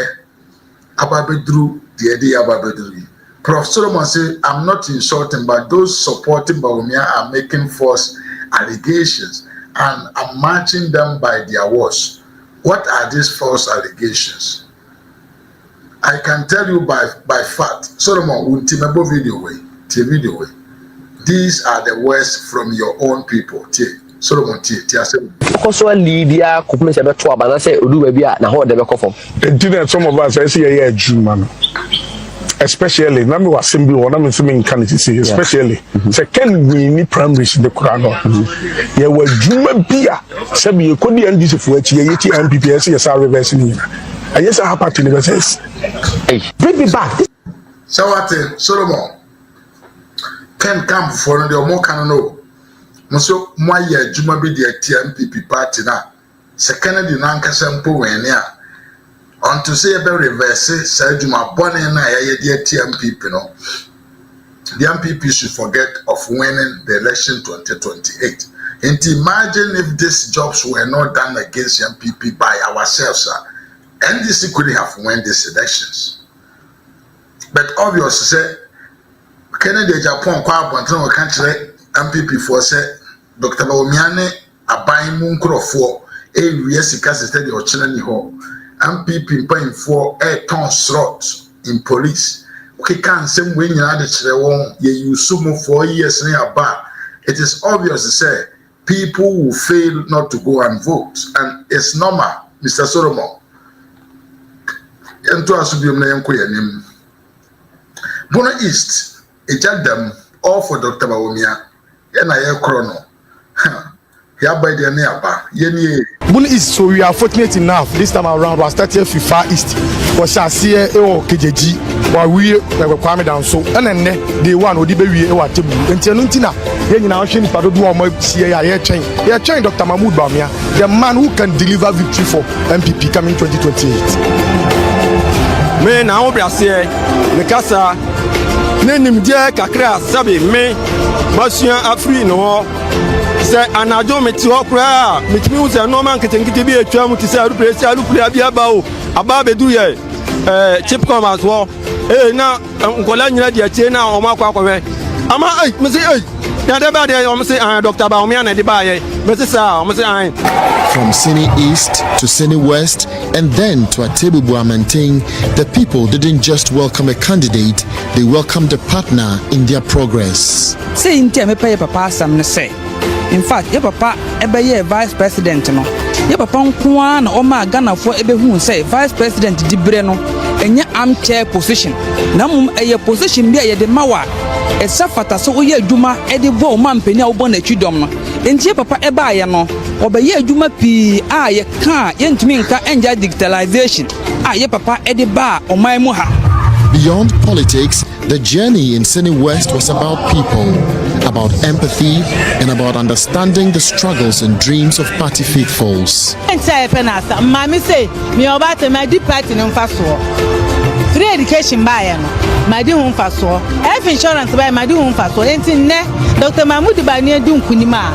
S1: Ababedru the idea Ababedru. Prof. Solomon said, I'm not insulting, but those supporting Bawumia are making false allegations and I'm matching them by their words. What are these false allegations? I can tell you by fact. Solomon, video way. These are the words from your own people. Solomon,
S6: also Lydia could miss about 12, and I say, do baby, now hold the back of them.
S4: Some of us, I see a June. Especially, na me was simply one of them candidate say, especially. Second, we need primaries in the Quran. Yeah, well, Juma Bia, Sabi, you could be NDC for MPPS, yes, are reversing. And yes, I happen to never says, hey, bring me back.
S1: So what, Solomon? Can come for the more can know. Muso, my year, Juma be the TMPP party now. Second, the Nanka Sampo when on to say about reverse, Sajuma Bonnie and I, dear TMPP, the MPP should forget of winning the election 2028. And imagine if these jobs were not done against MPP by ourselves, NDC could have won these elections. But obviously, Kennedy Japan, Kwabon, country MPP for say, Dr. Bawumia aban mu nkrofo ewie sika steady o chenani ho MPP paying for a ton slot in police. Okay, can same way nyina de kire won ye use mo 4 years na aba. It is obvious to say people will fail not to go and vote, and it's normal, Mr. Solomon. Ento asubium na yenko yanim. Bono East, ejadam all for Dr. Bawumia. Na ye krono ya by the nearby. Yeni.
S4: Buni East, so we are fortunate enough this time around. We started FIFA East. We shall see KJG. While we Kwame down so. And then day one, we did be our team. And Tianuntina, here now, Shani Pado do my CIA train. They are trained Dr. Mahmoud Bawumia, the man who can deliver victory for MPP coming 2028.
S7: Me na obrase me kasa nenim die kakra sabi me basua afri no se anajo meti okra metimi wo se no man ketenkete bi atwa mu ti se arupresi arupre bia ba o aba bedu ye chip commerce wo na nkola nyina dia tie na o makwa akwe ama me se ya de ba de o me se Dr. Bawumia na de ba ye me se sa o me se
S8: From Sene East to Sene West and then to Atebu Bawumia, the people didn't just welcome a candidate, they welcomed a partner in their progress.
S9: Say in me pay papa some say. In fact, your papa ebe ye vice president no. Your papa nko na o ma Ghana for ebe hu say vice president di bre no enye armchair position. Na mum eye position bia ye de mawa. Esa fata so oye adwuma e de bo ma mpani a wo bo na twidom no. Enti papa eba ye no obeye adwuma pi a ye ka ye ntumi nka enja digitalization a ye papa e de ba oman mu ha.
S8: Beyond politics, the journey in Sene West was about people, about empathy, and about understanding the struggles and dreams of party faithfuls.
S10: Mami say, me about my deep party in free education by my dear home for so. Health insurance by my dear home for so. Dr. Mahmoud Bawumia dun kunima.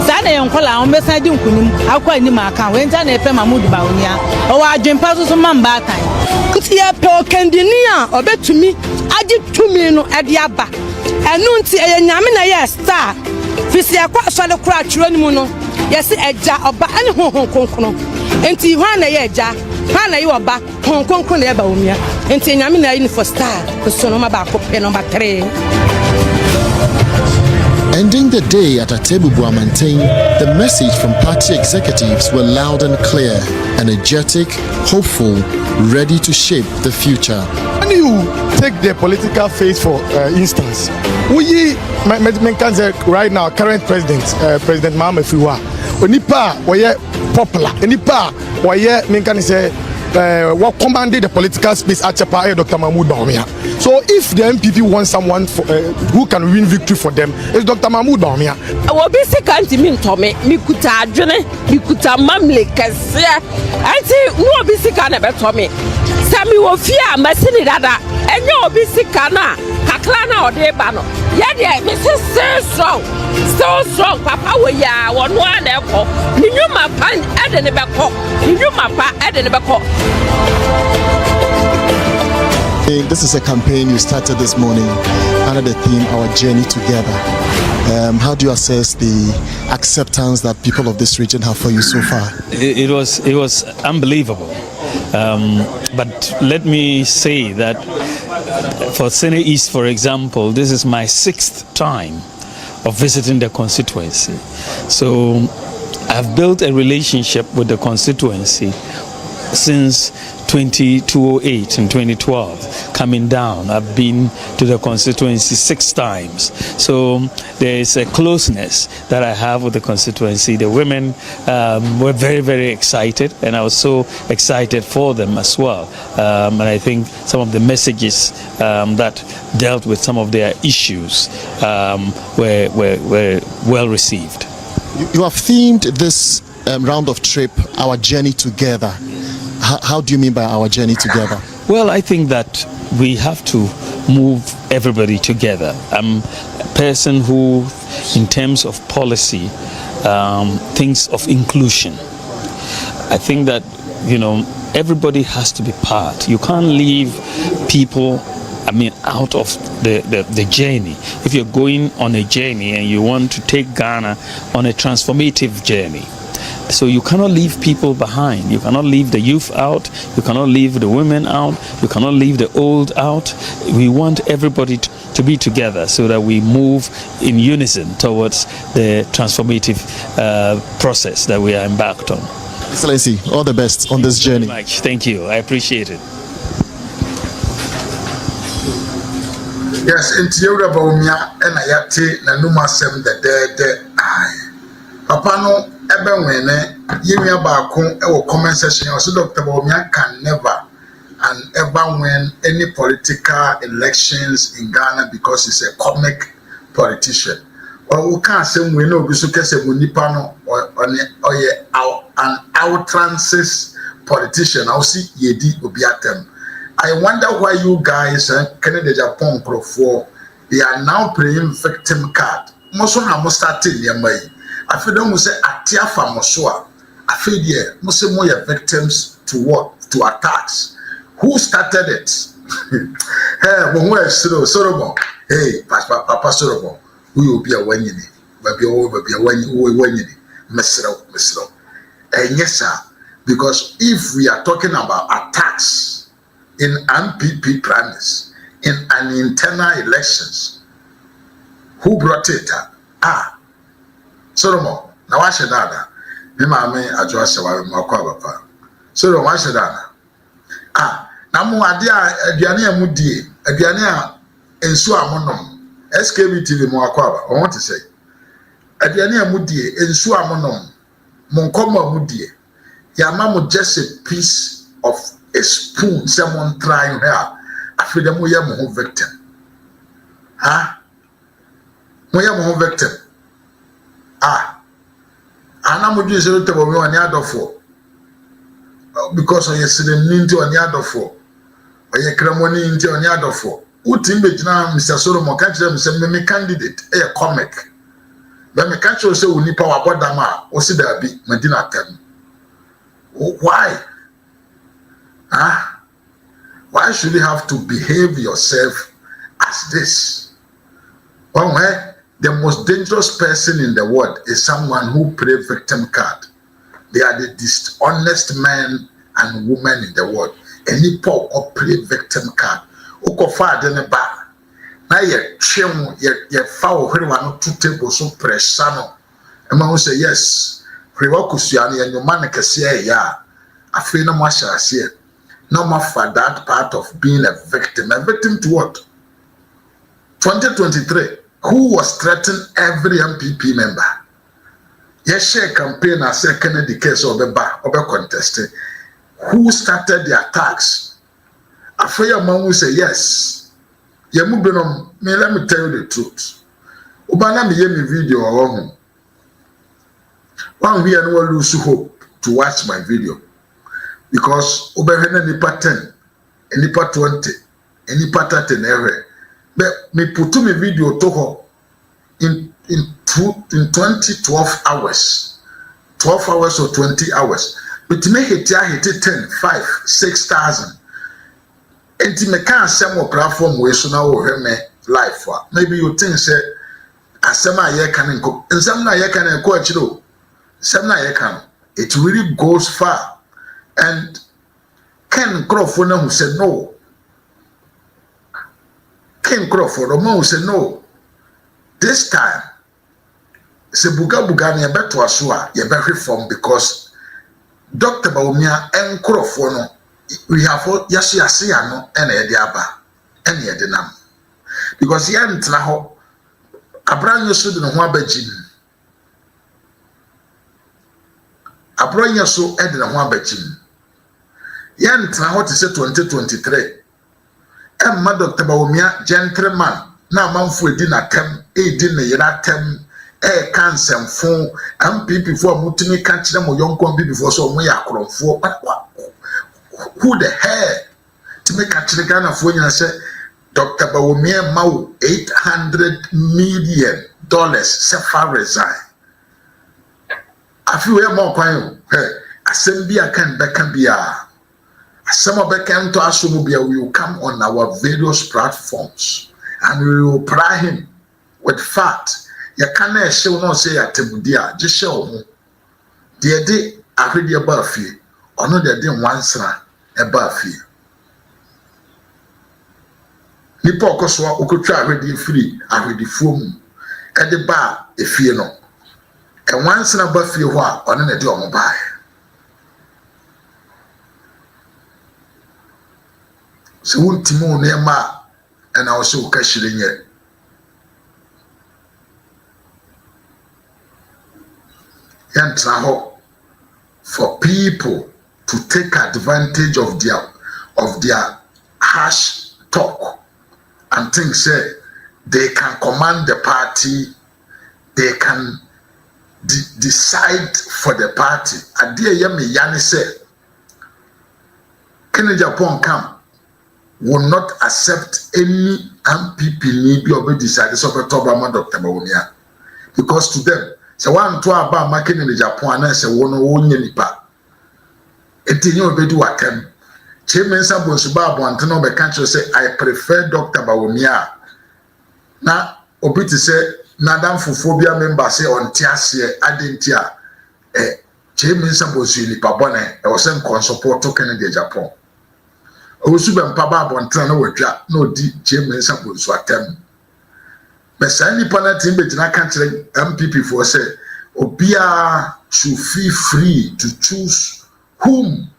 S10: Sana yonkola on besa dun kunim. Akwa ni ma kan when Sana epe Mahmoud Bawumia. O wa adwempa so man ba tan.
S11: Kutia pe okandini a obetumi agi tumi no ade aba. Enu nti nyame na ye star. Fisi akwa asale kura twiro ni mu no. Yesi eja oba ani honhon konkono. Enti hwan na ye eja. Hwan na ye oba honhon konkono na ye Bawumia. Enti nyame na ye ni for star. So no ma ba ko pe number 3.
S8: Ending the day at Atebu Bawumia, the message from party executives were loud and clear, energetic, hopeful, ready to shape the future.
S4: When you take the political phase for instance, we can say right now, current president, President Mahama Fiwa, onipa waye popular, onipa waye can say what commanded the political space at Chapa Dr. Mahmoud Bawumia. So if the MPP wants someone who can win victory for them, it's Dr. Mahmoud Bawumia.
S11: Obi se kanti mi ntome mi kuta adwene mi kuta mamle kese anti no obi sika na betome sami wo fia masini dada enye obi sika na kakla na ode ba no ye de mi se so strong papa wo ya wono ana ekọ ni nyuma pan ede ne bekọ ni nyuma pa ede ne bekọ.
S8: This is a campaign you started this morning under the theme Our Journey Together. How do you assess the acceptance that people of this region have for you so far?
S2: It was unbelievable. But let me say that for Sene East, for example, this is my 6th time of visiting the constituency. So I've built a relationship with the constituency since 2008 and 2012 coming down. I've been to the constituency 6 times. So there is a closeness that I have with the constituency. The women were very, very excited, and I was so excited for them as well. And I think some of the messages that dealt with some of their issues were well received.
S8: You have themed this round of trip Our Journey Together. How do you mean by our journey together?
S2: Well, I think that we have to move everybody together. I'm a person who, in terms of policy, thinks of inclusion. I think that, everybody has to be part. You can't leave people, out of the journey. If you're going on a journey and you want to take Ghana on a transformative journey, so you cannot leave people behind. You cannot leave the youth out. You cannot leave the women out. You cannot leave the old out. We want everybody to be together so that we move in unison towards the transformative process that we are embarked on.
S8: Excellency, all the best on this journey.
S2: Thank you. I appreciate it.
S1: Yes, in Tierra Bawumia, and I yate na numa sem the dead. papa no ebe wene yemia baako e wo comment section o say Dr. Bawumia can never and ever win any political elections in Ghana because he's a comic politician. Or we can't say we know because nipa no or an outrances politician. I'll see yedi obiatem. I wonder why you guys Canada Japan for they are now playing victim card. Most of them starting near me. I feel them say atia famosua. I feel there most of them victims to what? To attacks. Who started it? Hey, when we're Solomon. Hey, Papa Solomon. We will be a wanyini. Baby, a wanyini. Mesro. And yes, sir. Because if we are talking about attacks in MPP primaries, in an internal elections, who brought it? Solomon. Now I should add. Me mama address our Makwa. Solomon, I should add. Na mo ade a aduane a mudie aduane a ensu amonom SKB TV mo akwaba o want to say aduane a mudie ensu amonom mo nkomo mudie ya ma mo just a piece of a spoon someone trying here afide mo ye mo ho victim mo ye mo ho victim ana mo due so tebo mi wani adofo because of yesterday ninti wani adofo oye kremoni nti oni adofo utim begina Mr. Solomon ka kire me me candidate a comic be me ka kire say uni power bodam a o si da bi madina tem why why should you have to behave yourself as this? The most dangerous person in the world is someone who play victim card. They are the dishonest men and women in the world. Any pop or play victim card. Oko fa de ne ba. Na ye twem ye fa wo hwe wa no two tables so pressure no. E ma say yes. Hwe wa kusua no ye nyoma ne kese ya. Afei na mo ahya ase. No more for that part of being a victim. A victim to what? 2023. Who was threatening every MPP member? Yes, share campaign as a Kennedy case or the contesting. Who started the attacks? Afraid a man will say yes. Me let me tell you the truth. Ubana me me video or one we no lose hope to watch my video because ubehene nipa 10, nipa 20, nipa 30 every. But me put me video to her in 12 hours. 12 hours or 20 hours. But me hit 10, 5, 6,000. And me can't send more platform where so now me life. Maybe you think say asema ye can go. And some na ye can go actually. Some na ye can. It really goes far. And Ken Crawford who said no. Ken Crawford, the man who said no. This time, se buga ni beto asua ye be reform because Dr. Bawumia and Crawford no we have yasi ano ena ye de aba ena ye de nam because ye ntna ho abranyo so de no ho abagin abranyo so e de no ho abagin ye ntna ho te se 2023 Emma Dr. Bawumia gentleman na amanfo edi na tem edi ne yira tem cancer phone MPP for mutimi kan kire mo yonko MPP for so mo ya akorofo who the hell to make a Ghana for you say Dr. Bawumia mau $800 million sefa resign afi we mo kwan asem bia kan beka bia some of the can to Asumubia will come on our various platforms and we will pry him with fact. You can't show no say at Tebudia, just show him. The day I read above you, or no, they didn't once above you. Nipo Koswa, who could try ready free, I read the phone at the bar if you know. And once above you, what on a door mobile. So won't Timo near ma and also cashing it. Yentraho for people to take advantage of their harsh talk and think say they can command the party, they can decide for the party. Adia yemi yani say Kennedy Japan come will not accept any MPP need be or decide so Obama Dr. Bawumia, because to them so one to about making in the Japan and say one nipa etinyo be do akem chairman Sabo Subabu Antono be country say I prefer Dr. Bawumia na obiti say Nadam Fufobia member say on tiasie adentia chairman Sabo nipa bone e was en support to Kennedy Japan osu be mpaba abontra na wadwa na odi chairman Sabo so atem but say nipa na tin be gina country MPP for say obia should feel free to choose whom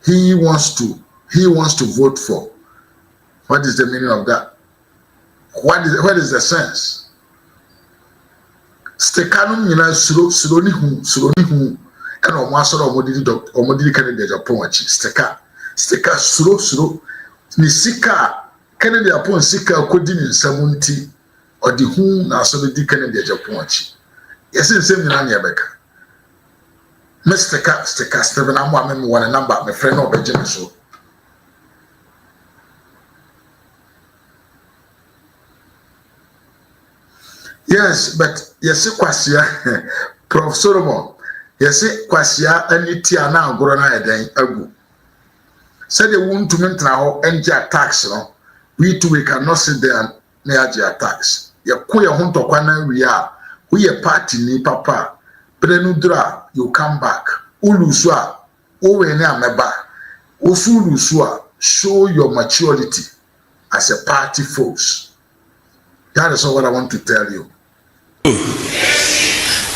S1: he wants to vote for. What is the meaning of that? What is the sense? Stekanum nyina suroni hu and omasoro omodidi Kennedy Japan achi steka suro ni sika Kennedy Japan sika kodi ni nsamunti odi hu na so di Kennedy Japan achi yesi nsem nyina na yebeka Mr. Steven, I'm one number, my friend over Jennifer. Yes, but yes, Kwasia, Prof. Solomon, yes, Kwasia, and it now grown agu. Said they want to maintain our NG tax, no? We cannot sit there near their tax. Ya queer hunter kwana we a party ni papa. Brenudra, you come back. Uluswa, Owene ameba. Usuluswa, show your maturity as a party force. That is all what I want to tell you.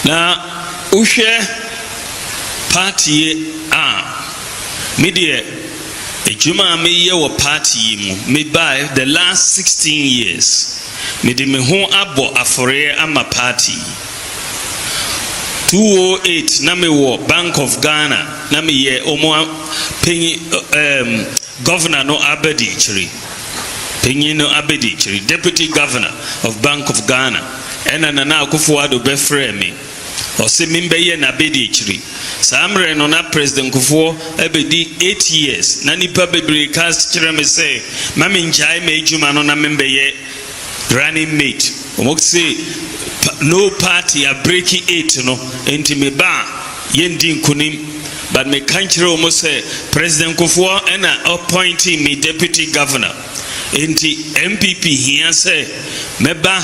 S2: Now, Ushe party media ejuma me ye wo party mu me by the last 16 years me de me ho abo afore ama party 208 na me wo Bank of Ghana na me ye omo penyi governor no Abedi Chiri penyi no Abedi Chiri deputy governor of Bank of Ghana ena na Akufo-Addo be frɛ me o se mimbe ye na Abedi Chiri samre no na president Akufo ebedi 8 years na nipa bebre cast kire me say mami njai me ejuma no na mimbe ye running mate omo say no party are breaking it no enti me ba yendi nkunim but me kanchire omo say president Akufo na appointing me deputy governor enti MPP here say me ba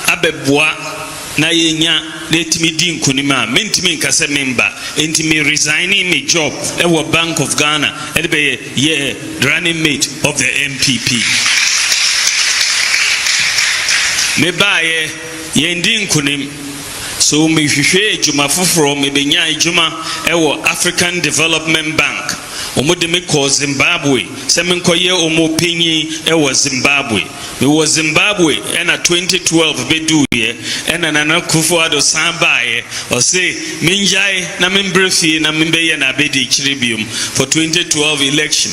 S2: abeboa na yenya letimi di nkunim a mentimi nkase member enti me resigning me job e Bank of Ghana e be ye running mate of the MPP me ba yendi nkunim so me hwehwe ejuma foforo me benya ejuma e African Development Bank omode me ko Zimbabwe se me nkoye omo penyi e Zimbabwe me Zimbabwe na 2012 bedu ye na Nana Akufo-Addo sambaye o say minjai na membrefie na membeye na Abedi Chiribium for 2012 election.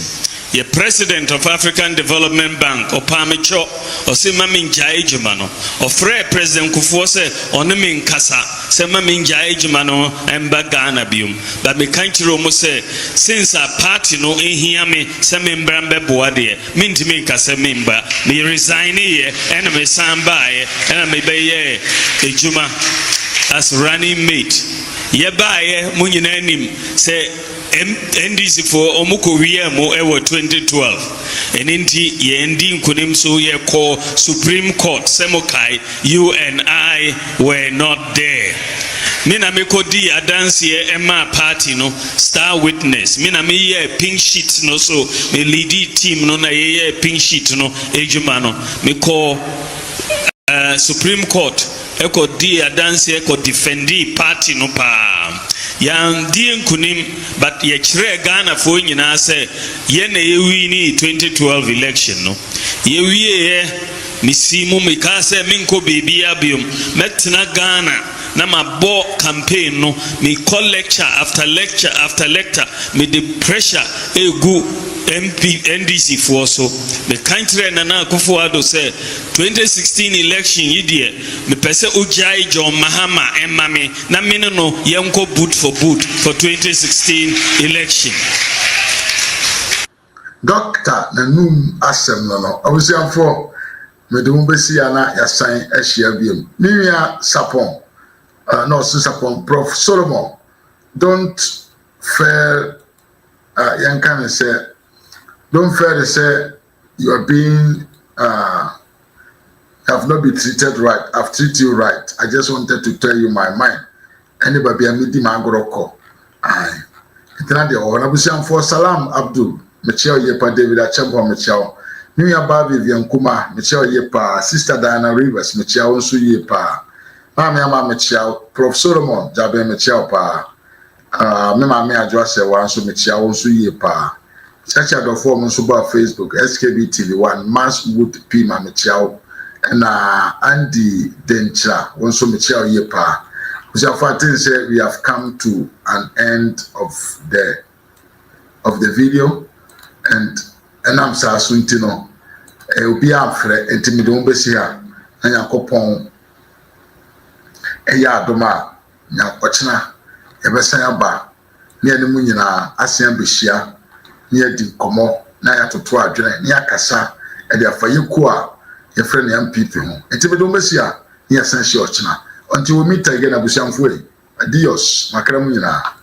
S2: The president of African Development Bank, Opamecho, or say Maminja Ejumano, or Frey President Akufo say, on the main Kasa, say Maminja Ejumano, and Baganabium. But me can't say, since a party no in here me, some membrambe boade, mean to make us a member, me resign here, and me sambaye, and me be Ejuma as running mate. Yebaye, Munyanim, say, NDC for Omuko Wiemo ever 2012. And inti ye endi nkunim so ye call Supreme Court Semokai, you and I were not there. Mina me kodi adansi ye Emma party no star witness. Mina me ye pink sheet no so me lead team no na ye pink sheet no ejuma me call Supreme Court eko di adansi eko defendi party no pa. Yang di nkunim but ye chire Ghana fo nyina se ye na ye wi ni 2012 election no ye wi ye misimu mikase minko bibia biom metna Ghana na mabɔ campaign no me call lecture after lecture after lecture me the pressure egu NDC for so me country Nana Akufo-Addo say 2016 election yi die me pese ojai John Mahama emma me na me no yenko boot for 2016 election.
S1: Doctor Nanum asem no obusiamfo me de mo besi ana yasan ahia biem niwia sapon no sapon Prof Solomon don't fail yankan say don't fail to say you are being have not been treated right. I've treated you right. I just wanted to tell you my mind. Anybody I'm meeting my goroko. Aye. Itana de o na busiam for Salam Abdul. Michelle Yepa David Achembo Michelle. Niya ba Vivian Kuma Michelle Yepa Sister Diana Rivers Michelle Onsu Yepa. Mami ama Michelle Prof Solomon Jabe Michelle pa. Me mami adwase wanso Michelle Onsu Yepa. Chacha do form onso ba Facebook SKB TV1 Masswood P ma Michelle. Na Andy Dencha also Michelle Yepa. Say we have come to an end of the video and I'm Sasuntino. Obi afre entimidon besia na yakopon eya adoma nya kochina ebesan aba ne animu nyina asian behia ne adi komo na yatoto adwene ne akasa e de afayeku a your friend MPP ho entimidon besia ne yasan hye ochina until we meet again abusiamfo adios makram nyina.